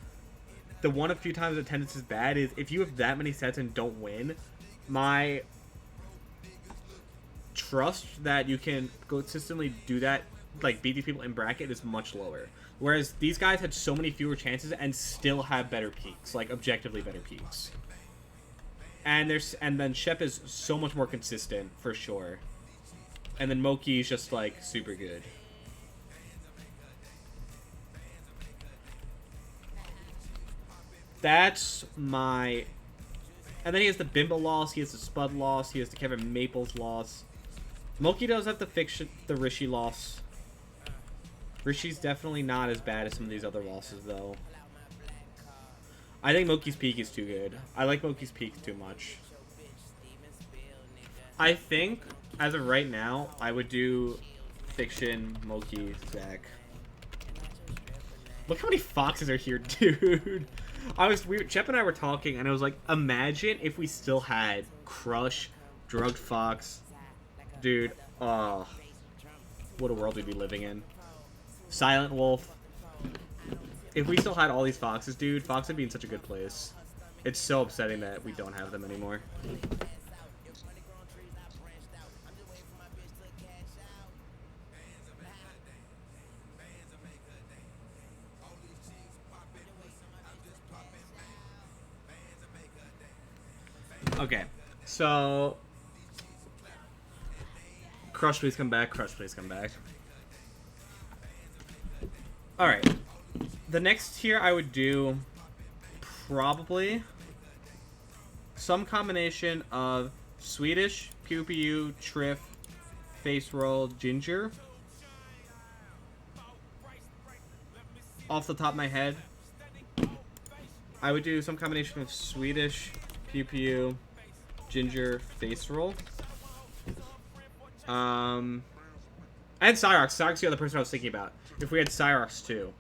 the one of few times attendance is bad is if you have that many sets and don't win, my trust that you can consistently do that, like, beat these people in bracket is much lower. Whereas these guys had so many fewer chances and still have better peaks, like, objectively better peaks. And then Shep is so much more consistent, for sure. And then Moki is just, like, super good. That's my... And then he has the Bimbo loss, he has the Spud loss, he has the Kevin Maples loss. Moki does have the Rishi loss. Rishi's definitely not as bad as some of these other losses, though. I think Moki's peak is too good. I like Moki's peak too much. I think, as of right now, I would do Fiction, Moki, Zach. Look how many foxes are here, dude. Chep and I were talking, and I was like, imagine if we still had Crush, Drugged Fox. Dude, what a world we'd be living in. Silent Wolf. If we still had all these foxes, dude, Fox would be in such a good place. It's so upsetting that we don't have them anymore. Okay, so... Crush, please come back. Crush, please come back. Alright. The next tier I would do probably some combination of Swedish, Pew Pew, Triff, Face Roll, Ginger. Off the top of my head, I would do some combination of Swedish, Pew Pew, Ginger, Face Roll. I had Cyrox. Cyrox is the other person I was thinking about. If we had Cyrox too.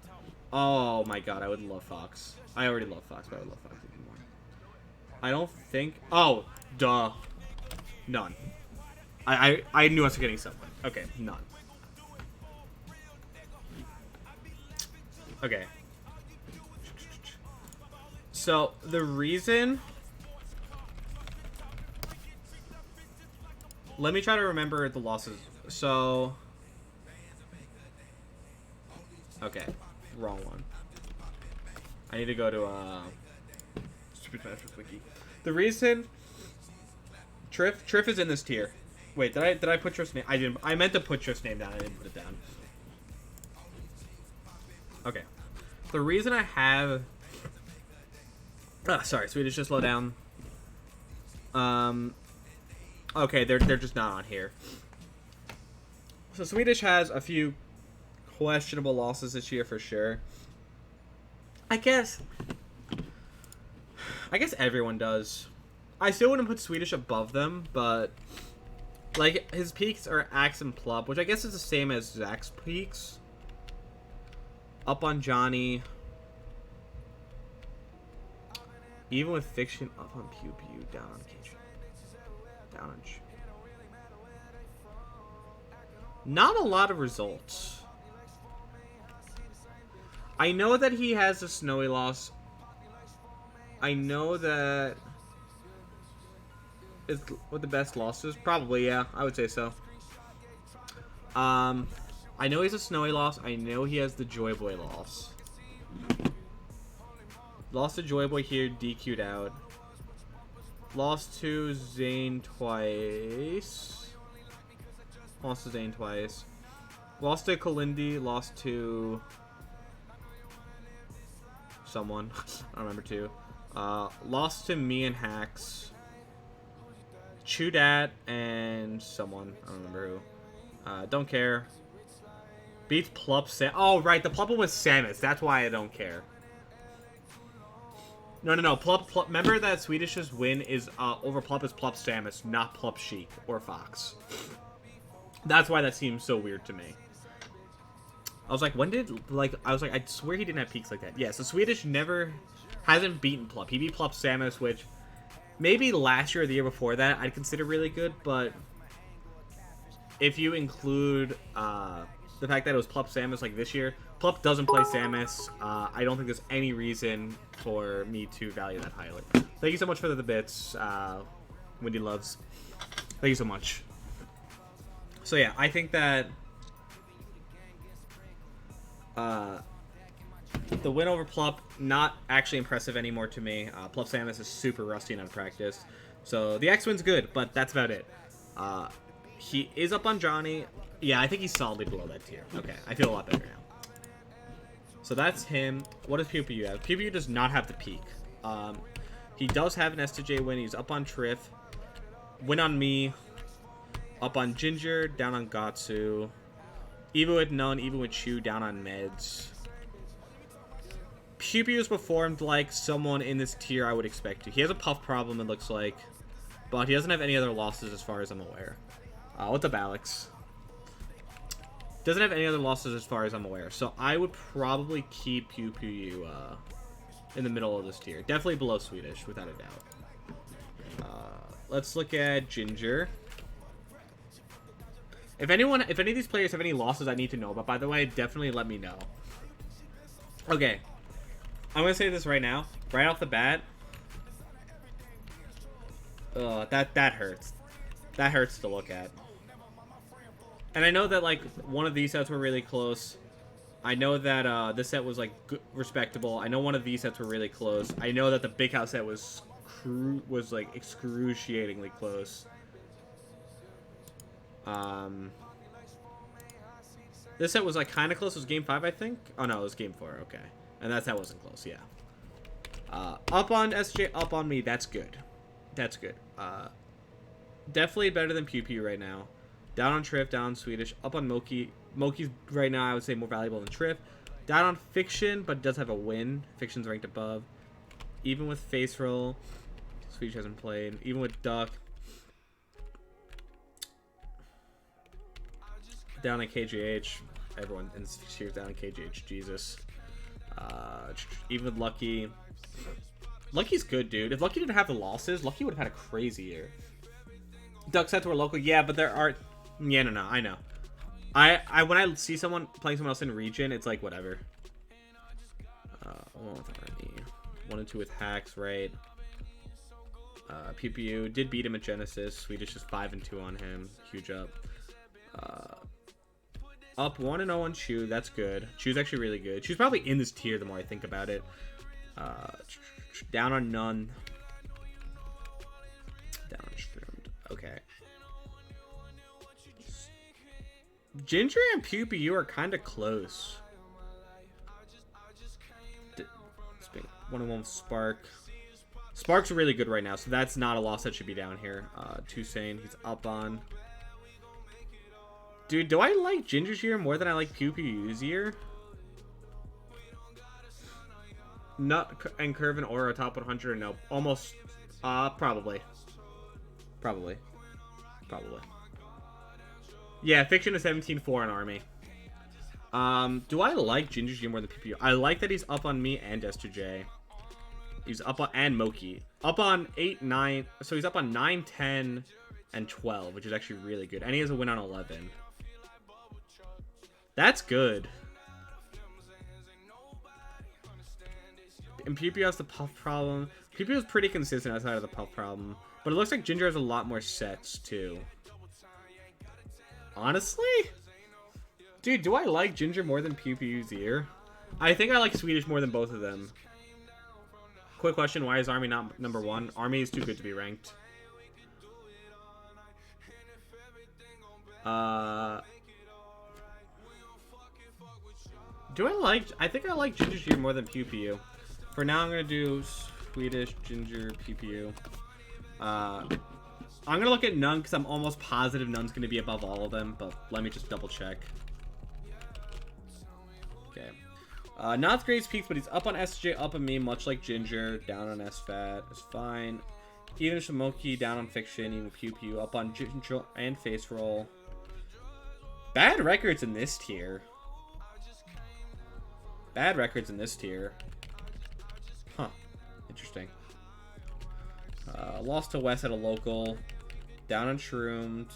Oh my god, I would love Fox. I already love Fox, but I would love Fox even more. I don't think... Oh, duh. None. I knew I was getting someone. Okay, none. Okay. So, the reason... Let me try to remember the losses. So... Okay. Wrong one. I need to go to, Stupid Smash Bros. Wiki. The reason... Triff is in this tier. Wait, did I put Triff's name? I didn't. I meant to put Triff's name down. I didn't put it down. Okay. The reason I have... sorry, Swedish, just slow down. Okay, they're just not on here. So Swedish has a few questionable losses this year for sure. I guess everyone does. I still wouldn't put Swedish above them, but like his peaks are Axe and Plup, which I guess is the same as Zach's peaks. Up on Johnny. Even with Fiction, up on Pew Pew, down on Cage. Down on Not a lot of results. I know that he has a snowy loss. I know that is what the best losses. Probably, yeah, I would say so. I know he's a snowy loss. I know he has the Joy Boy loss. Lost to Joy Boy here, DQ'd out. Lost to Zane twice. Lost to Zane twice. Lost to Kalindi. Lost to someone. I don't remember too. Lost to me and Hacks. Chudat and someone. I don't remember who. Don't care. Beats Plup Sam. Oh, right. The Plup one was Samus. That's why I don't care. No. Plup. Remember that Swedish's win is over Plup is Plup Samus, not Plup Sheik or Fox. That's why that seems so weird to me. I was like, when did, like, I swear he didn't have peaks like that. Yeah, so Swedish hasn't beaten Plup. He beat Plup Samus, which maybe last year or the year before that I'd consider really good, but if you include the fact that it was Plup Samus like this year, Plup doesn't play Samus. I don't think there's any reason for me to value that highly. Thank you so much for the bits, Wendy Loves. Thank you so much. So yeah, I think that the win over Plup, not actually impressive anymore to me. Plup Samus is super rusty and unpracticed. So the X-Win's good, but that's about it. He is up on Johnny. Yeah, I think he's solidly below that tier. Okay, I feel a lot better now. So that's him. What does Pew Pew have? Pew Pew does not have the peak. He does have an STJ win. He's up on Triff. Win on me. Up on Ginger. Down on Gatsu. Even with None. Even with Chu. Down on Meds. Pew Pew's performed like someone in this tier I would expect to. He has a puff problem, it looks like. But he doesn't have any other losses as far as I'm aware. What's up, Alex? Doesn't have any other losses as far as I'm aware. So I would probably keep Pew Pew in the middle of this tier. Definitely below Swedish, without a doubt. Let's look at Ginger. If any of these players have any losses I need to know about, by the way, definitely let me know. Okay. I'm going to say this right now. Right off the bat. That hurts. That hurts to look at. And I know that, like, one of these sets were really close. I know that this set was, like, respectable. I know one of these sets were really close. I know that the Big House set was like, excruciatingly close. This set was, like, kind of close. It was Game 5, I think? Oh, no, it was Game 4. Okay. And that set wasn't close, yeah. Up on SJ, up on me. That's good. That's good. Definitely better than Pew Pew right now. Down on Triff, down on Swedish. Up on Moki. Moki's right now, I would say, more valuable than Triff. Down on Fiction, but does have a win. Fiction's ranked above. Even with Face Roll. Swedish hasn't played. Even with Duck. down in KGH. Everyone in this tier's down in KGH. Jesus. Even Lucky. Lucky's good, dude. If Lucky didn't have the losses, Lucky would have had a crazy year. Duck sets were local, yeah, but there are. Yeah, no, I know. I when I see someone playing someone else in region, it's like whatever. 1 and 2 with hacks, right? PPU did beat him at Genesis. Swedish is 5 and 2 on him. Huge up. Up 1 and 0 on Chew. That's good. Chew's actually really good. Chew's probably in this tier the more I think about it. Down on None. Down on Shroomed. Okay. Ginger and PPU are kind of close. 1 and 1 with Spark. Spark's really good right now, so that's not a loss that should be down here. Toussaint, he's up on. Dude, do I like Ginger's year more than I like PewPew's year? Nut and Curve and Aura top 100 or no? Almost. Probably. Probably. Yeah, Fiction is 17-4 in Army. Do I like Ginger's year more than PPU? I like that he's up on me and S2J. He's up on, and Moki. Up on 8, 9. So he's up on 9, 10, and 12, which is actually really good. And he has a win on 11. That's good. And PPU has the puff problem. PPU is pretty consistent outside of the puff problem. But it looks like Ginger has a lot more sets, too. Honestly? Dude, do I like Ginger more than PPU's ear? I think I like Swedish more than both of them. Quick question, why is Army not number 1? Army is too good to be ranked. Do I like... I think I like Ginger's year more than PPU. For now, I'm going to do Swedish, Ginger, PPU. I'm going to look at None because I'm almost positive None's going to be above all of them. But let me just double check. Okay. Not Grace Peaks, but he's up on SJ, up on me, much like Ginger. Down on SFAT is fine. Even Shimoki, down on Fiction, even Pew Pew, up on Ginger and Face Roll. Bad records in this tier. Bad records in this tier. Huh. Interesting. Lost to West at a local. Down on Shroomed.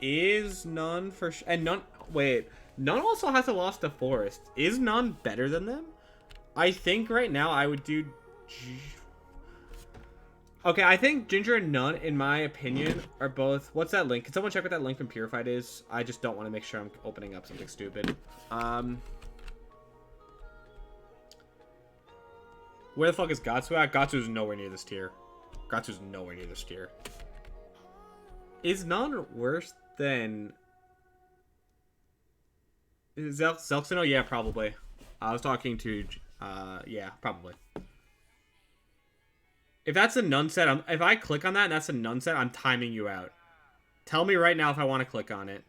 Is None for and None? Wait, None also has a loss to Forest. Is None better than them? I think right now I would do. Okay, I think Ginger and None, in my opinion, are both. What's that link? Can someone check what that link from Purified is? I just don't want to make sure I'm opening up something stupid. Where the fuck is Gatsu at? Gatsu's nowhere near this tier. Gatsu's nowhere near this tier. Is None worse than... Is Zelxino? Yeah, probably. I was talking to... yeah, probably. If that's a None set, if I click on that and that's a None set, I'm timing you out. Tell me right now if I want to click on it.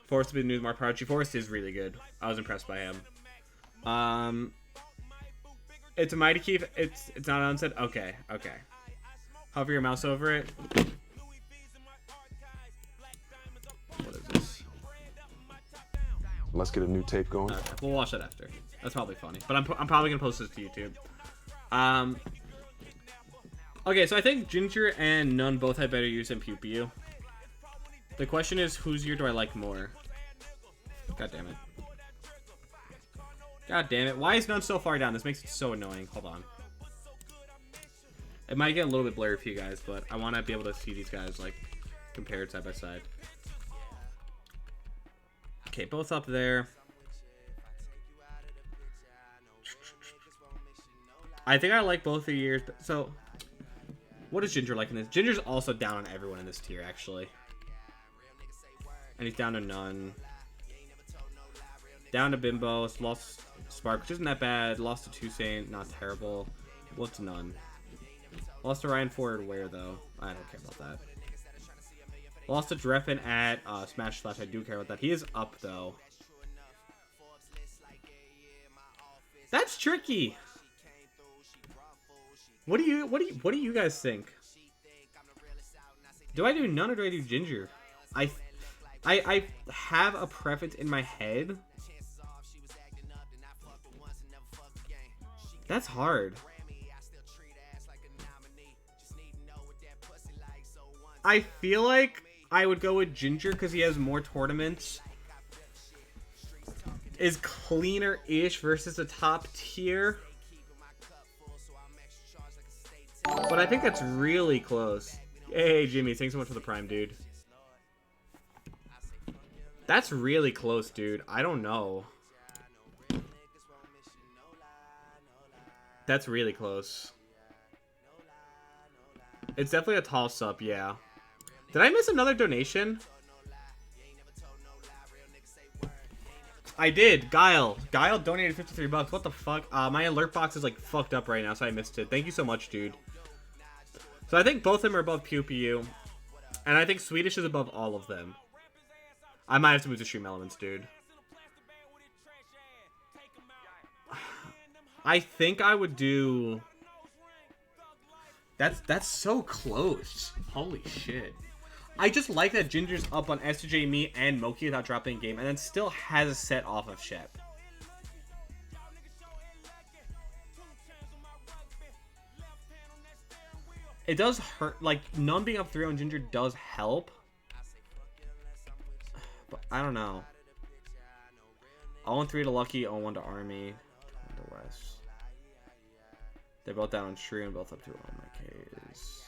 Forrest to be the news more prodigy. Forrest is really good. I was impressed by him. It's a Mighty Keep. It's not an unset. Okay. Hover your mouse over it. What is this? Let's get a new tape going. Okay, we'll watch that after. That's probably funny. But I'm probably gonna post this to YouTube. Okay, so I think Ginger and None both had better use than PewPew. The question is, whose year do I like more? God damn it. God damn it. Why is None so far down? This makes it so annoying. Hold on. It might get a little bit blurry for you guys, but I want to be able to see these guys, like, compared side by side. Okay, both up there. I think I like both the years. But, so, what is Ginger like in this? Ginger's also down on everyone in this tier, actually. And he's down to None. Down to Bimbo. It's lost Spark, which isn't that bad. Lost to Toussaint. Not terrible. What's None? Lost to Ryan Ford. Where, though? I don't care about that. Lost to Dreffen at Smash Slash. I do care about that. He is up, though. That's tricky. What do you guys think? Do I do none or do I do Ginger? I have a preference in my head. That's hard. I feel like I would go with Ginger because he has more tournaments. Is cleaner-ish versus the top tier. But I think that's really close. Hey, Jimmy, thanks so much for the Prime, dude. That's really close, dude. I don't know. That's really close. It's definitely a toss-up, yeah. Did I miss another donation? I did. Guile donated 53 bucks. What the fuck? My alert box is like fucked up right now, so I missed it. Thank you so much, dude. So I think both of them are above Pew Pew. And I think Swedish is above all of them. I might have to move to Stream Elements, dude. I think I would do... That's so close. Holy shit. I just like that Ginger's up on SJ, me, and Moki without dropping a game, and then still has a set off of Shep. It does hurt, like, none being up 3 on Ginger does help. But I don't know. 0-3 to Lucky, 0-1 to Army, 2-1 to West. They're both down on Shrew and both up to my case.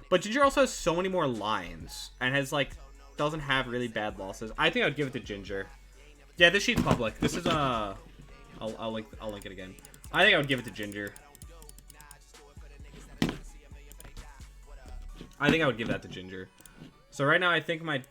But Ginger also has so many more lines and has like doesn't have really bad losses. I think I'd give it to Ginger. Yeah, this sheet's public. This is I'll link it again. I think I would give it to Ginger. I think I would give that to Ginger. So right now I think my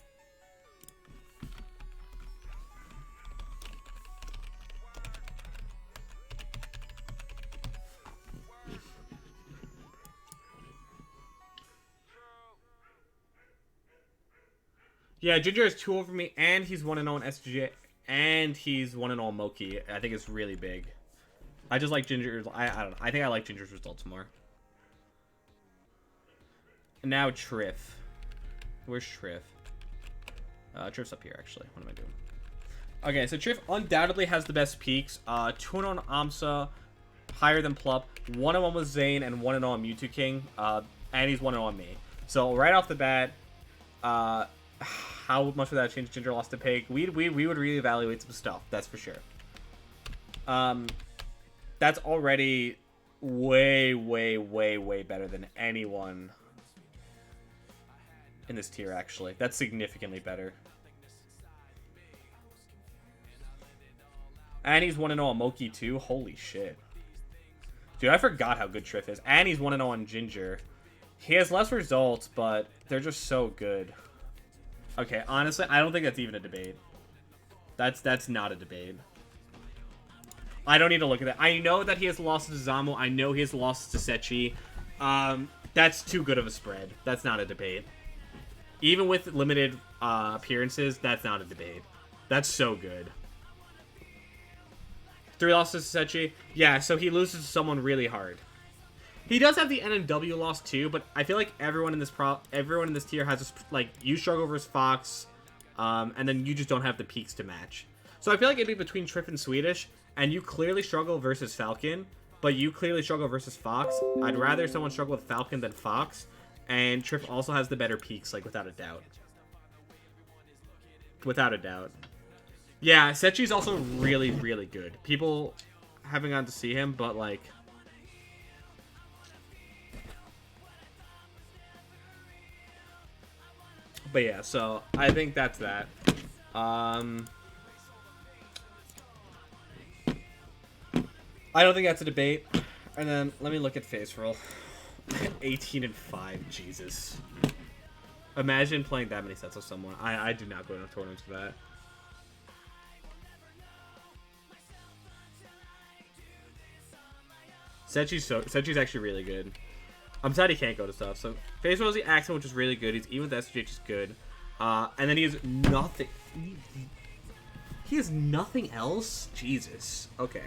yeah, Ginger is 2 over me, and he's 1-0 in SGA, and he's 1-0 Moki. I think it's really big. I just like Ginger's. I don't know. I think I like Ginger's results more. And now Triff. Where's Triff? Triff's up here, actually. What am I doing? Okay, so Triff undoubtedly has the best peaks. 2-0 on Amsa, higher than Plup. 1-1 with Zane, and 1-0 on Mewtwo King. And he's 1-0 on me. So right off the bat, how much would that change Ginger lost to Pig? We would reevaluate some stuff, that's for sure. That's already way better than anyone in this tier, actually. That's significantly better. And he's 1-0 on Moki too. Holy shit. Dude, I forgot how good Triff is. And he's 1-0 on Ginger. He has less results, but they're just so good. Okay, honestly, I don't think that's even a debate. That's not a debate. I don't need to look at that. I know that he has lost to Zamu. I know he has lost to Sechi. That's too good of a spread. That's not a debate. Even with limited appearances, that's not a debate. That's so good. 3 losses to Sechi. Yeah, so he loses to someone really hard. He does have the NNW loss too, but I feel like everyone in this tier has this, like, you struggle versus Fox, and then you just don't have the peaks to match. So I feel like it'd be between Triff and Swedish, and you clearly struggle versus Falcon, but you clearly struggle versus Fox. I'd rather someone struggle with Falcon than Fox, and Triff also has the better peaks, like, without a doubt. Without a doubt. Yeah, Sechi's also really good. People haven't gotten to see him, but, like... But yeah, so I think that's that. I don't think that's a debate. And then let me look at face roll. 18-5, Jesus. Imagine playing that many sets with someone. I do not go to tournaments for that. Sechi's actually really good. I'm sad he can't go to stuff. So face roll is the accent, which is really good. He's even with SJ, which is good. And then he has nothing. He has nothing else. Jesus. Okay.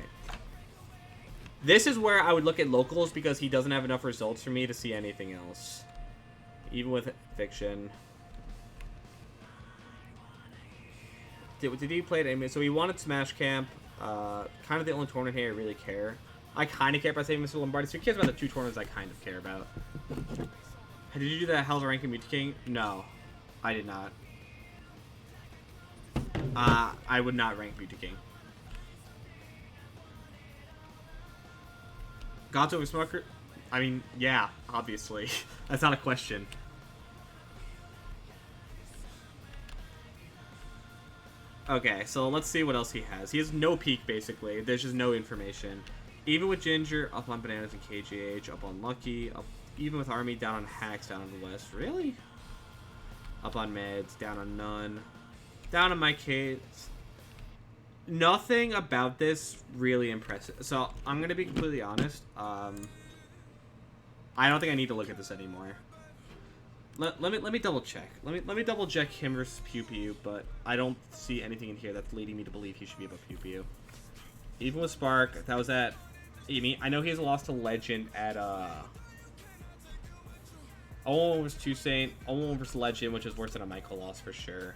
This is where I would look at locals because he doesn't have enough results for me to see anything else. Even with fiction. Did he play it? So he wanted Smash Camp. Kind of the only tournament here I really care. I kind of care about saving Mr. Lombardi, so he cares about the 2 tournaments I kind of care about. Did you do the Hell's Ranking Mewtwo King? No, I did not. I would not rank Mewtwo King. Gods over Smucker? I mean, yeah, obviously. That's not a question. Okay, so let's see what else he has. He has no peak, basically. There's just no information. Even with Ginger, up on Bananas and KGH, up on Lucky, up even with Army, down on Hacks, down on the West. Really? Up on Meds, down on None. Down on my Kates. Nothing about this really impressive. So, I'm going to be completely honest. I don't think I need to look at this anymore. Let me double check. Let me double check him versus Pew Pew, but I don't see anything in here that's leading me to believe he should be above Pew Pew. Even with Spark, that was at I know he has a loss to Legend at Owen versus Toussaint, Owen versus Legend, which is worse than a Michael loss for sure.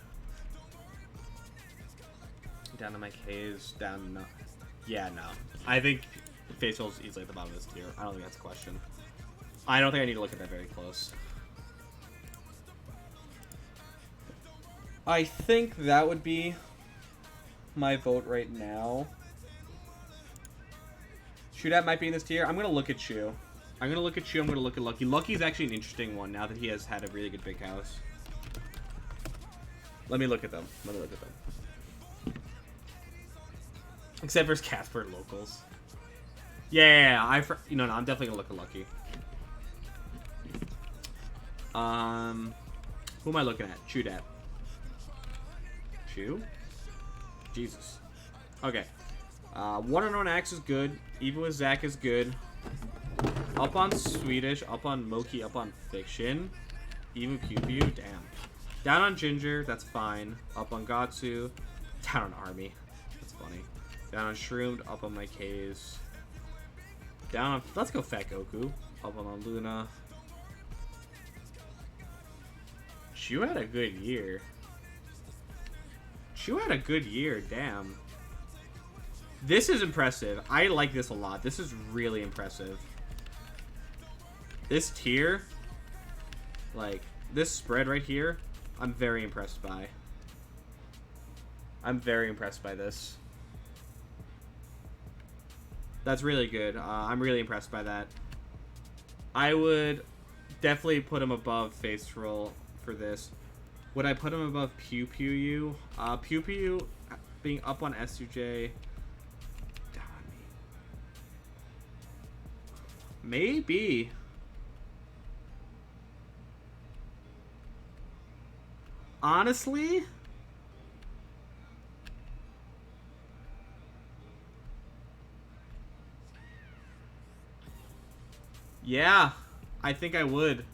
Down to Mike Hayes, down no. Yeah, no. I think Facial's easily at the bottom of this tier. I don't think that's a question. I don't think I need to look at that very close. I think that would be my vote right now. Shootout might be in this tier. I'm going to look at Chew. I'm going to look at Chew. I'm going to look at Lucky. Lucky is actually an interesting one now that he has had a really good big house. Let me look at them. Let me look at them. Except for his Casper locals. Yeah, no, I'm definitely going to look at Lucky. Who am I looking at? Chewdat. Chew? Jesus. Okay. 1-on-1 Axe is good. Even with Zach is good. Up on Swedish. Up on Moki. Up on Fiction. Even Pew Pew. Damn. Down on Ginger. That's fine. Up on Gatsu. Down on Army. That's funny. Down on Shroomed. Up on my K's. Down on... Let's go Fat Goku. Up on Luna. Chew had a good year. Chew had a good year. Damn. This is impressive. I like this a lot. This is really impressive. This tier, like, this spread right here, I'm very impressed by. I'm very impressed by this. That's really good. I'm really impressed by that. I would definitely put him above Face Roll for this. Would I put him above Pew Pew U? Pew Pew being up on SUJ. Maybe. Honestly? Yeah, I think I would.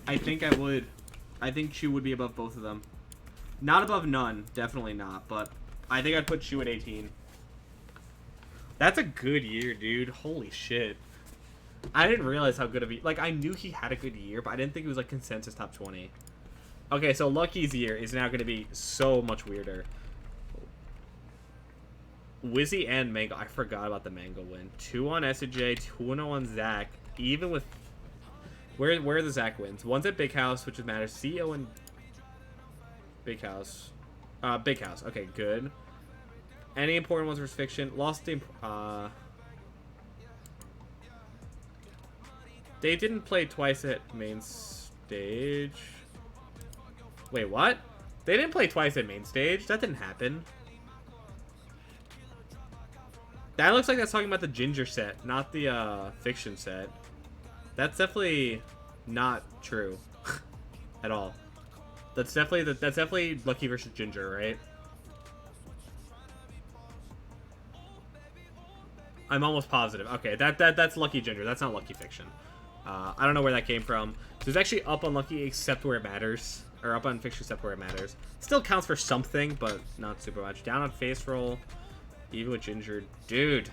I think I would. I think Chew would be above both of them. Not above None, definitely not, but I think I'd put Chew at 18. That's a good year, dude. Holy shit. I didn't realize how good of a... Like, I knew he had a good year, but I didn't think it was, like, consensus top 20. Okay, so Lucky's year is now going to be so much weirder. Wizzy and Mango. I forgot about the Mango win. 2 on SJ, 2-0 on Zach. Even with... Where are the Zach wins? One's at Big House, which matters. CEO and... Big House. Big House. Okay, good. Any important ones versus Fiction? Lost the... They didn't play twice at main stage. Wait, what? They didn't play twice at main stage? That didn't happen. That looks like that's talking about the Ginger set, not the Fiction set. That's definitely not true at all. That's definitely Lucky versus Ginger, right? I'm almost positive. Okay, that's Lucky Ginger. That's not Lucky Fiction. I don't know where that came from. So it's actually up on Lucky except where it matters. Or up on Fiction except where it matters. Still counts for something, but not super much. Down on Face Roll. Even with Ginger. Dude.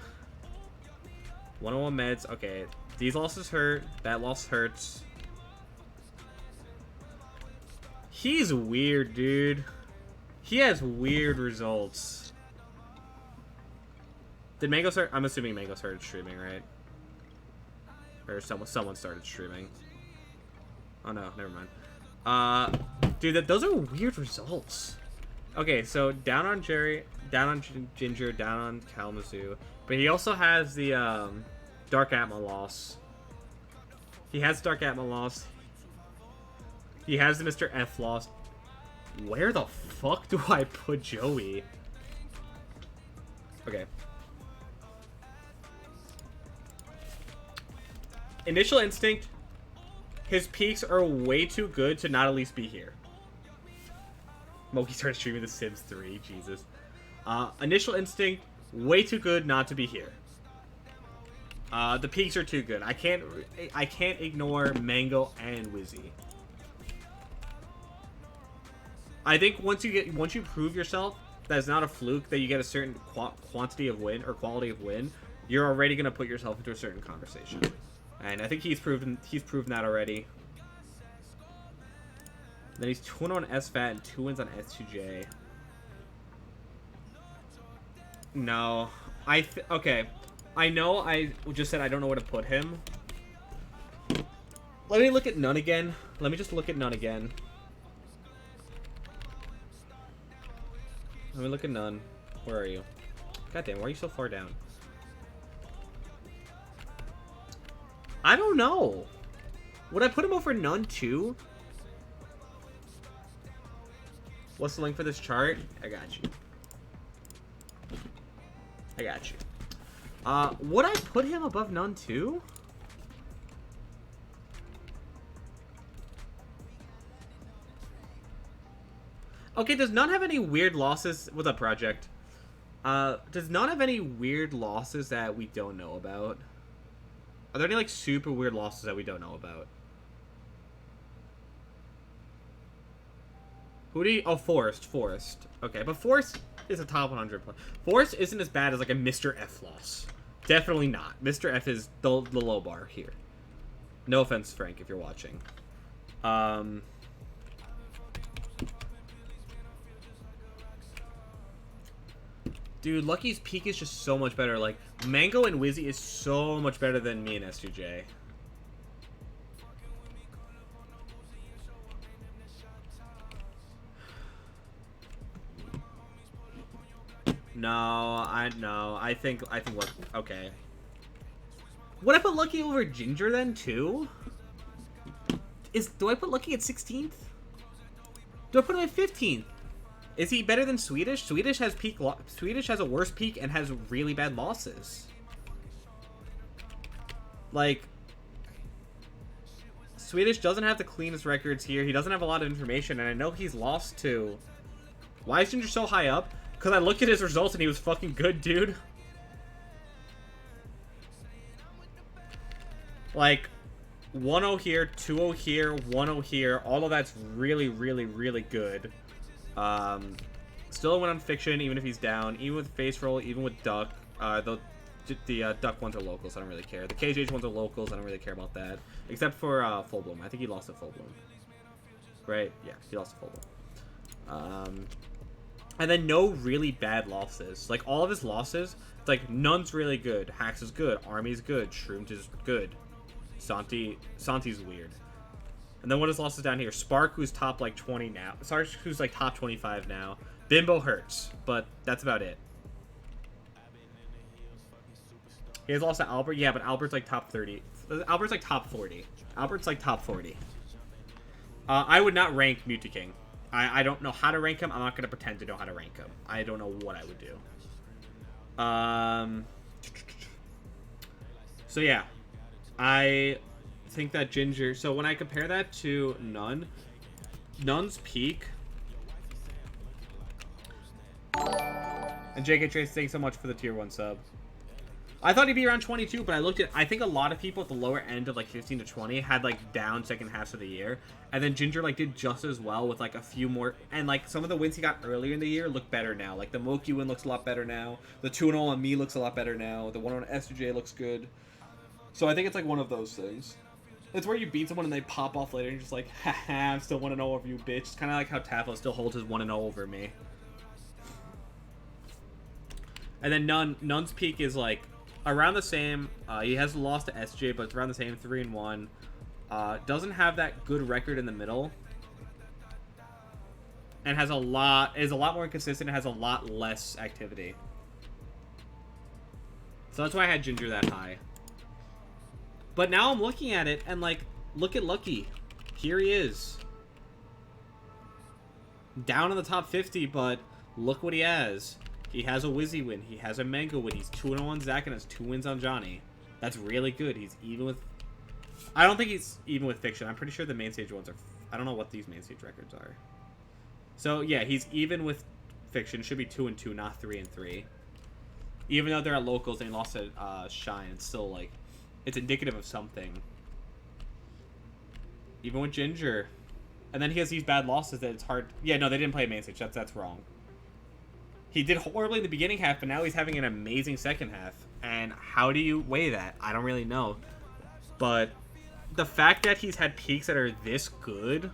101 meds. Okay. These losses hurt. That loss hurts. He's weird, dude. He has weird results. Did Mango start? I'm assuming Mango started streaming, right? Or someone started streaming. Oh no, never mind. Dude, those are weird results. Okay, so down on Jerry, down on Ginger, down on Kalamazoo. But he also has the Dark Atma loss. He has Dark Atma loss. He has the Mr. F loss. Where the fuck do I put Joey? Okay. Initial Instinct, his peaks are way too good to not at least be here. Moki started streaming The Sims 3, Jesus. Initial Instinct, way too good not to be here. The peaks are too good. I can't ignore Mango and Wizzy. I think once you prove yourself that it's not a fluke that you get a certain quantity of win or quality of win, you're already gonna put yourself into a certain conversation. And I think he's proven that already. Then he's 2-1 on SFAT and 2 wins on S2J. No. Okay. I know I just said I don't know where to put him. Let me look at none again. Let me just look at none again. Let me look at none. Where are you? Goddamn, why are you so far down? I don't know. Would I put him over none too? What's the link for this chart? I got you. I got you. Would I put him above none too? Okay, does none have any weird losses? What's up, Project? Does none have any weird losses that we don't know about? Are there any, like, super weird losses that we don't know about? Who do you... Oh, Forrest. Okay, but Forrest is a top 100 player. Forrest isn't as bad as, like, a Mr. F loss. Definitely not. Mr. F is the low bar here. No offense, Frank, if you're watching. Dude, Lucky's peak is just so much better. Like, Mango and Wizzy is so much better than me and S2J. No, I think what? Okay. Would I put Lucky over Ginger then too? Do I put Lucky at 16th? Do I put him at 15th? Is he better than Swedish? Swedish has a worse peak and has really bad losses. Like, Swedish doesn't have the cleanest records here. He doesn't have a lot of information, and I know he's lost to... Why is Ginger so high up? Because I looked at his results and he was fucking good, dude. Like, 1-0 here, 2-0 here, 1-0 here. All of that's really, really, really good. Still a win on Fiction, even if he's down. Even with Face Roll, even with Duck. The Duck ones are locals, I don't really care. The KJH ones are locals, I don't really care about that. Except for Full Bloom. I think he lost at Full Bloom. Right? Yeah, he lost at Full Bloom. And then no really bad losses. Like, all of his losses, it's like, none's really good. Hax is good. Army's good. Shrooms is good. Santi's weird. And then what his losses down here? Spark, who's top, like, 20 now. Sarge, who's, like, top 25 now. Bimbo hurts, but that's about it. He has lost to Albert. Yeah, but Albert's, like, top 30. Albert's, like, top 40. Albert's, like, top 40. I would not rank Mewtwo King. I don't know how to rank him. I'm not going to pretend to know how to rank him. I don't know what I would do. So, yeah. I think that Ginger... So, when I compare that to None, None's peak... And JK Trace, thanks so much for the tier 1 sub. I thought he'd be around 22, but I think a lot of people at the lower end of like 15 to 20 had like down second halves of the year, and then Ginger like did just as well with like a few more, and like some of the wins he got earlier in the year look better now. Like the Moki win looks a lot better now. The 2-0 on me looks a lot better now. The 1-0 on SJ looks good. So I think it's like one of those things. It's where you beat someone and they pop off later and you're just like, haha, I'm still 1-0 over you, bitch. It's kind of like how Tafo still holds his 1-0 over me. And then Nun's peak is like around the same. He has lost to SJ, but it's around the same, 3-1. Doesn't have that good record in the middle, and is a lot more inconsistent. And has a lot less activity. So that's why I had Ginger that high. But now I'm looking at it and like, look at Lucky. Here he is, down in the top 50, but look what he has. He has a Wizzy win. He has a Mango win. He's 2-0 on Zach and has 2 wins on Johnny. That's really good. He's even with... I don't think he's even with Fiction. I'm pretty sure the main stage ones are... I don't know what these main stage records are. So, yeah, he's even with Fiction. Should be 2-2, not 3-3. Even though they're at locals and he lost to Shine, it's still, like... It's indicative of something. Even with Ginger. And then he has these bad losses that it's hard... Yeah, no, they didn't play main stage. That's wrong. He did horribly in the beginning half, but now he's having an amazing second half. And how do you weigh that? I don't really know. But the fact that he's had peaks that are this good...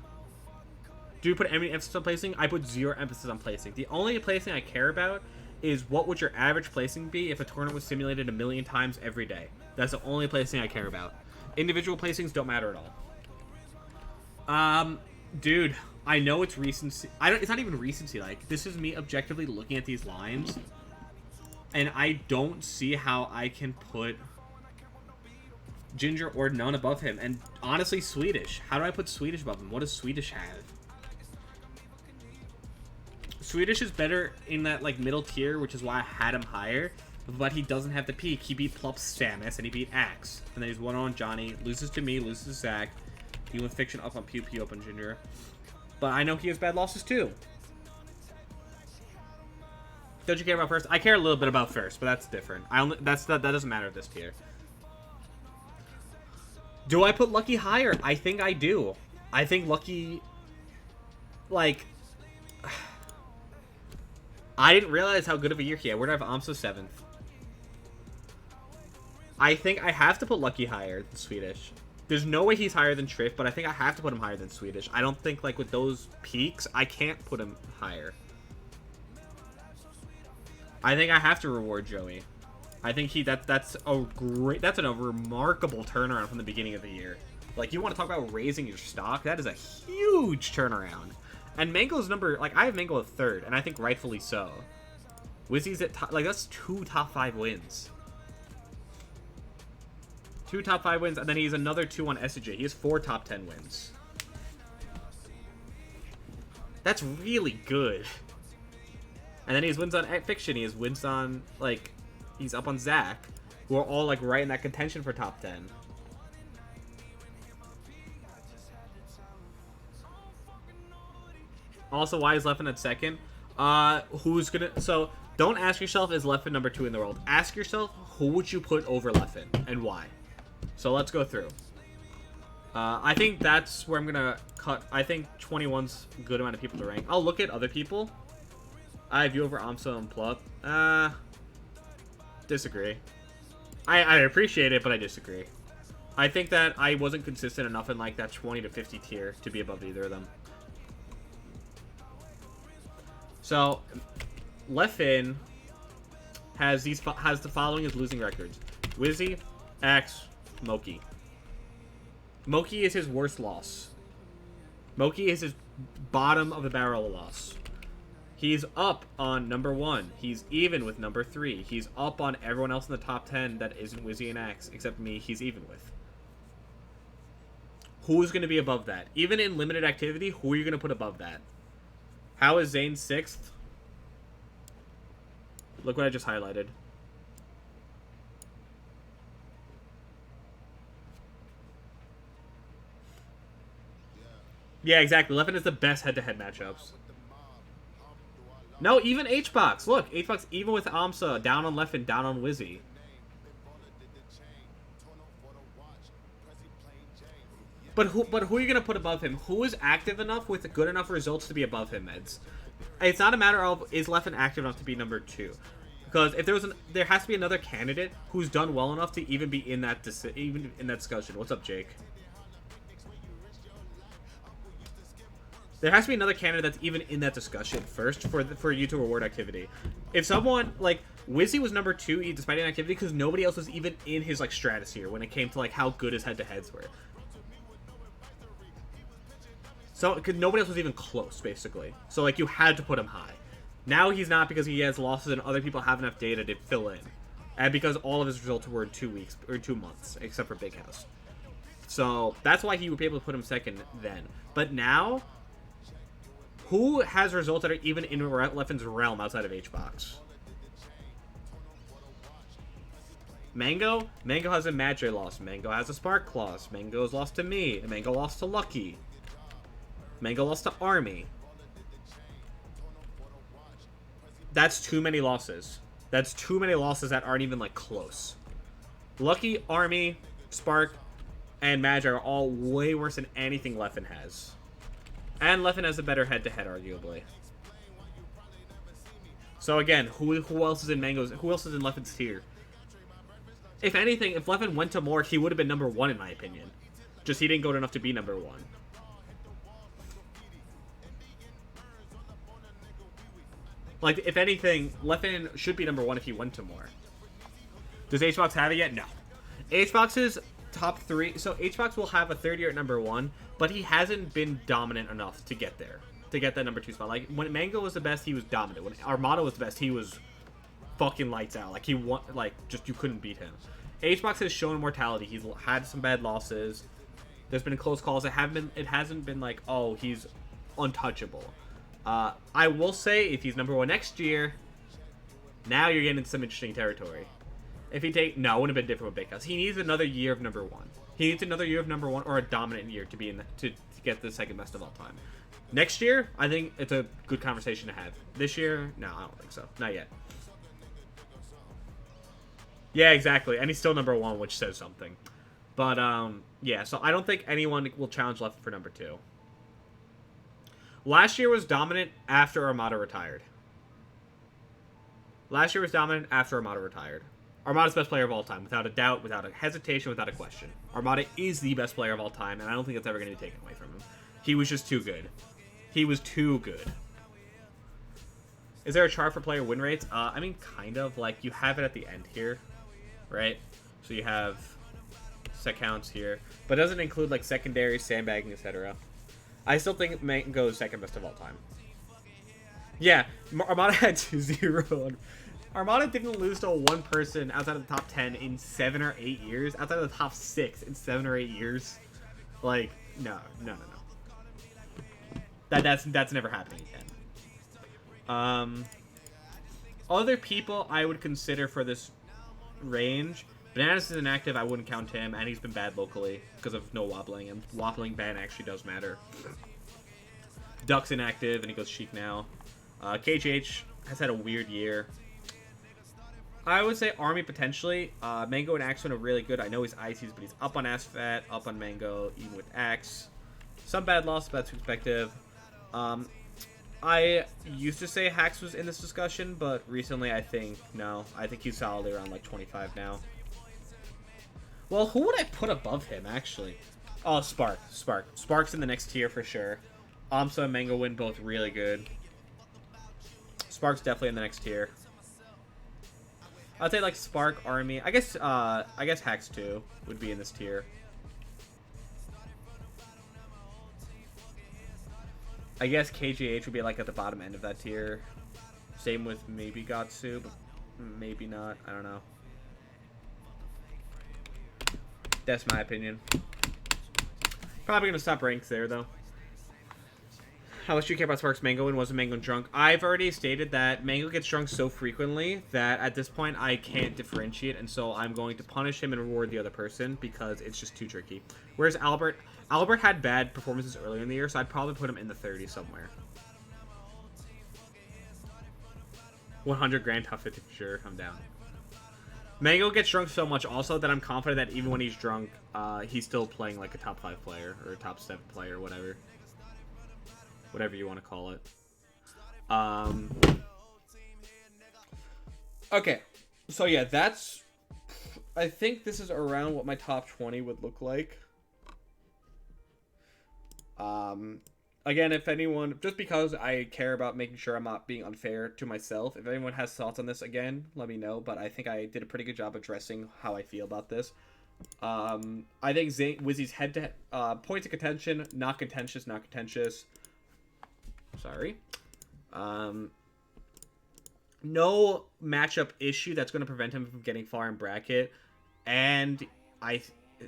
Do you put any emphasis on placing? I put 0 emphasis on placing. The only placing I care about is what would your average placing be if a tournament was simulated 1,000,000 times every day. That's the only placing I care about. Individual placings don't matter at all. Dude... I know it's recency. It's not even recency. Like, this is me objectively looking at these lines, and I don't see how I can put Ginger or Nun above him. And honestly, Swedish. How do I put Swedish above him? What does Swedish have? Swedish is better in that like middle tier, which is why I had him higher. But he doesn't have the peak. He beat Plup Samus and he beat Axe, and then he's 1-0 on Johnny. Loses to me. Loses to Zach. He went Fiction up on Pew Pew, up on Ginger. But I know he has bad losses too. Don't you care about first? I care a little bit about first, but that's different. That doesn't matter this tier. Do I put Lucky higher? I think I do. I think Lucky, like, I didn't realize how good of a year he had. Where do I have Amso 7th? I think I have to put Lucky higher than Swedish. There's no way he's higher than Triff, but I think I have to put him higher than Swedish. I don't think, like, with those peaks, I can't put him higher. I think I have to reward Joey. I think that's a remarkable turnaround from the beginning of the year. Like, you want to talk about raising your stock? That is a huge turnaround. And Mango's number, like, I have Mango at 3rd, and I think rightfully so. Wizzy's at top, like, that's 2 top 5 wins. 2 top 5 wins, and then he has another 2 on SJ. He has 4 top 10 wins. That's really good. And then he has wins on Fiction. He has wins on, like, he's up on Zach, who are all, like, right in that contention for top 10. Also, why is Leffen at 2nd? Who's gonna... So, don't ask yourself, is Leffen number 2 in the world? Ask yourself, who would you put over Leffen, and why? So let's go through. I think that's where I'm going to cut. I think 21's a good amount of people to rank. I'll look at other people. I have you over Amso and Plup. Disagree. I appreciate it, but I disagree. I think that I wasn't consistent enough in like that 20 to 50 tier to be above either of them. So, Leffen has the following as losing records: Wizzy, Axe, Moki. Moki is his worst loss. Moki is his bottom of the barrel loss. He's up on number 1. He's even with number 3. He's up on everyone else in the top 10 that isn't Wizzy and Axe, except me, he's even with. Who's going to be above that? Even in limited activity, who are you going to put above that? How is Zane 6th? Look what I just highlighted. Yeah, exactly. Leffen is the best head-to-head matchups. No, even H-Box. Look, H-Box even with Amsa, down on Leffen, down on Wizzy. But who are you gonna put above him? Who is active enough with good enough results to be above him, Meds? It's not a matter of is Leffen active enough to be number 2, because if there has to be another candidate who's done well enough to even be in that discussion. What's up, Jake? There has to be another candidate that's even in that discussion first for you to reward activity. If someone like Wizzy was number 2 despite inactivity because nobody else was even in his like stratosphere when it came to like how good his head-to-heads were. So, because nobody else was even close, basically. So, like, you had to put him high. Now he's not because he has losses and other people have enough data to fill in. And because all of his results were in 2 weeks, or 2 months, except for Big House. So, that's why he would be able to put him second then. But now, who has results that are even in Leffen's realm outside of HBox? Mango? Mango has a Magi loss. Mango has a Spark loss. Mango's lost to me. Mango lost to Lucky. Mango lost to Army. That's too many losses. That's too many losses that aren't even, like, close. Lucky, Army, Spark, and Magi are all way worse than anything Leffen has. And Leffen has a better head-to-head, arguably. So, again, who else is in Mango's... Who else is in Leffen's tier? If anything, if Leffen went to more, he would have been number 1, in my opinion. Just he didn't go enough to be number 1. Like, if anything, Leffen should be number 1 if he went to more. Does HBox have it yet? No. HBox's top 3... So, HBox will have a third year at number 1, but he hasn't been dominant enough to get there. To get that number 2 spot. Like, when Mango was the best, he was dominant. When Armada was the best, he was fucking lights out. Like, he won... Like, just you couldn't beat him. HBox has shown mortality. He's had some bad losses. There's been close calls. It hasn't been like, oh, he's untouchable. I will say, if he's number 1 next year, now you're getting into some interesting territory. If he no, it would have been different with Big House. He needs another year of number 1. He needs another year of number 1 or a dominant year to be in to get the second best of all time. Next year, I think it's a good conversation to have. This year, no, I don't think so. Not yet. Yeah, exactly. And he's still number 1, which says something. But yeah. So I don't think anyone will challenge Leffen for number 2. Last year was dominant after Armada retired. Last year was dominant after Armada retired. Armada's best player of all time, without a doubt, without a hesitation, without a question. Armada is the best player of all time, and I don't think it's ever going to be taken away from him. He was just too good. He was too good. Is there a chart for player win rates? I mean, kind of. Like, you have it at the end here, right? So you have set counts here, but it doesn't include, like, secondary, sandbagging, etc. I still think Mango is second best of all time. Yeah, Armada had 2-0. Armada didn't lose to one person outside of the top 10 in 7 or 8 years. Outside of the top 6 in 7 or 8 years. Like, no. That's never happening again. Other people I would consider for this range. Bananas is inactive, I wouldn't count him, and he's been bad locally because of no wobbling, and wobbling ban actually does matter. Duck's inactive, and he goes Sheik now. KGH has had a weird year. I would say Army potentially. Mango and Axe are really good. I know he's Ices, but he's up on Asfat, up on Mango, even with Axe. Some bad losses, but that's perspective. I used to say Hax was in this discussion, but recently I think no. I think he's solidly around like 25 now. Well, who would I put above him, actually? Oh, Spark. Spark's in the next tier for sure. Amsa and Mango win both really good. Spark's definitely in the next tier. I'd say like Spark, Army. I guess Hax too would be in this tier. I guess KGH would be like at the bottom end of that tier. Same with maybe Gatsu, but maybe not. I don't know. That's my opinion. Probably gonna stop ranks there though. How much do you care about Sparks Mango and wasn't Mango drunk? I've already stated that Mango gets drunk so frequently that at this point I can't differentiate, and so I'm going to punish him and reward the other person because it's just too tricky. Whereas Albert had bad performances earlier in the year, so I'd probably put him in the 30s somewhere. 100 grand top 50 for sure. I'm down. Mango gets drunk so much also that I'm confident that even when he's drunk, he's still playing like a top 5 player or a top 7 player, whatever. Whatever you want to call it. Okay. So yeah, that's... I think this is around what my top 20 would look like. Again, if anyone, just because I care about making sure I'm not being unfair to myself, if anyone has thoughts on this, again, let me know. But I think I did a pretty good job addressing how I feel about this. I think Wizzy's head-to-head, points of contention, not contentious, not contentious. Sorry. No matchup issue that's going to prevent him from getting far in bracket. And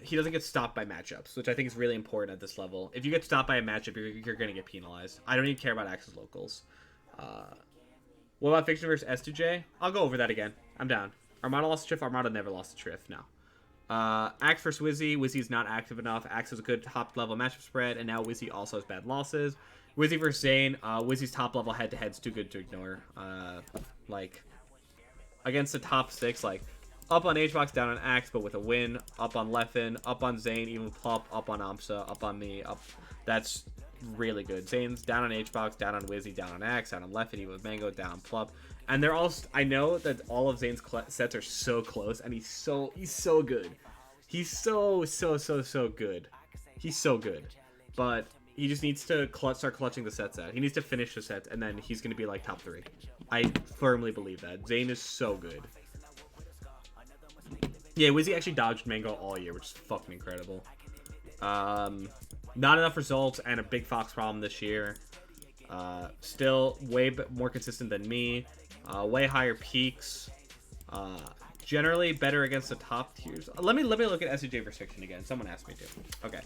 he doesn't get stopped by matchups, which I think is really important at this level. If you get stopped by a matchup, you're going to get penalized. I don't even care about Axe's locals. What about Fiction versus S2J? I'll go over that again. I'm down. Armada lost to Triff. Armada never lost to Triff. No. Axe versus Wizzy. Wizzy's not active enough. Axe has a good top-level matchup spread, and now Wizzy also has bad losses. Wizzy versus Zane. Wizzy's top-level head-to-head's too good to ignore. Like, against the top 6, like, up on HBox, down on Axe, but with a win. Up on Leffen, up on Zane, even Plup, up on Amsa, up on me. Up. That's really good. Zane's down on HBox, down on Wizzy, down on Axe, down on Leffen, even with Mango, down on Plup. And they're all... I know that all of Zane's sets are so close, and he's so good. He's so good. He's so good. But he just needs to start clutching the sets out. He needs to finish the sets, and then he's going to be, like, top 3. I firmly believe that. Zane is so good. Yeah, Wizzy actually dodged Mango all year, which is fucking incredible. Not enough results and a big Fox problem this year. Still way more consistent than me. Way higher peaks. Generally better against the top tiers. Let me look at SCJ versus Fiction again. Someone asked me to. Okay.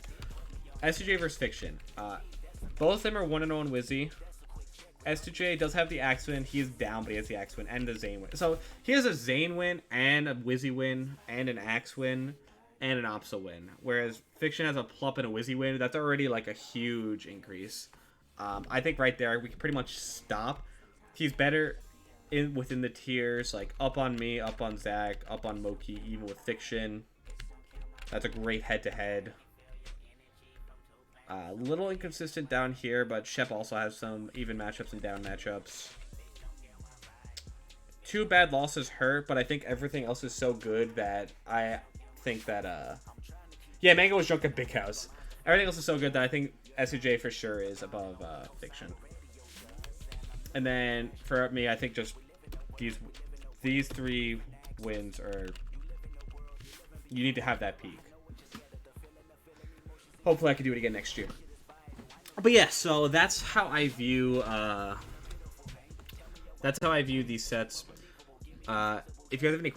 SCJ versus Fiction. Both of them are 1-0 on Wizzy. S2J does have the Axe win. He is down, but he has the Axe win and the Zane win. So he has a Zane win and a Wizzy win and an Axe win and an Opsa win. Whereas Fiction has a Plup and a Wizzy win. That's already like a huge increase. I think right there we can pretty much stop. He's better within the tiers, like up on me, up on Zach, up on Moki, even with Fiction. That's a great head-to-head. A little inconsistent down here, but Shep also has some even matchups and down matchups. 2 bad losses hurt, but I think everything else is so good that I think that, yeah, Mango was drunk at Big House. Everything else is so good that I think SUJ for sure is above Fiction. And then for me, I think just these 3 wins are... You need to have that peak. Hopefully I can do it again next year. But yeah, so that's how I view these sets. If you guys have any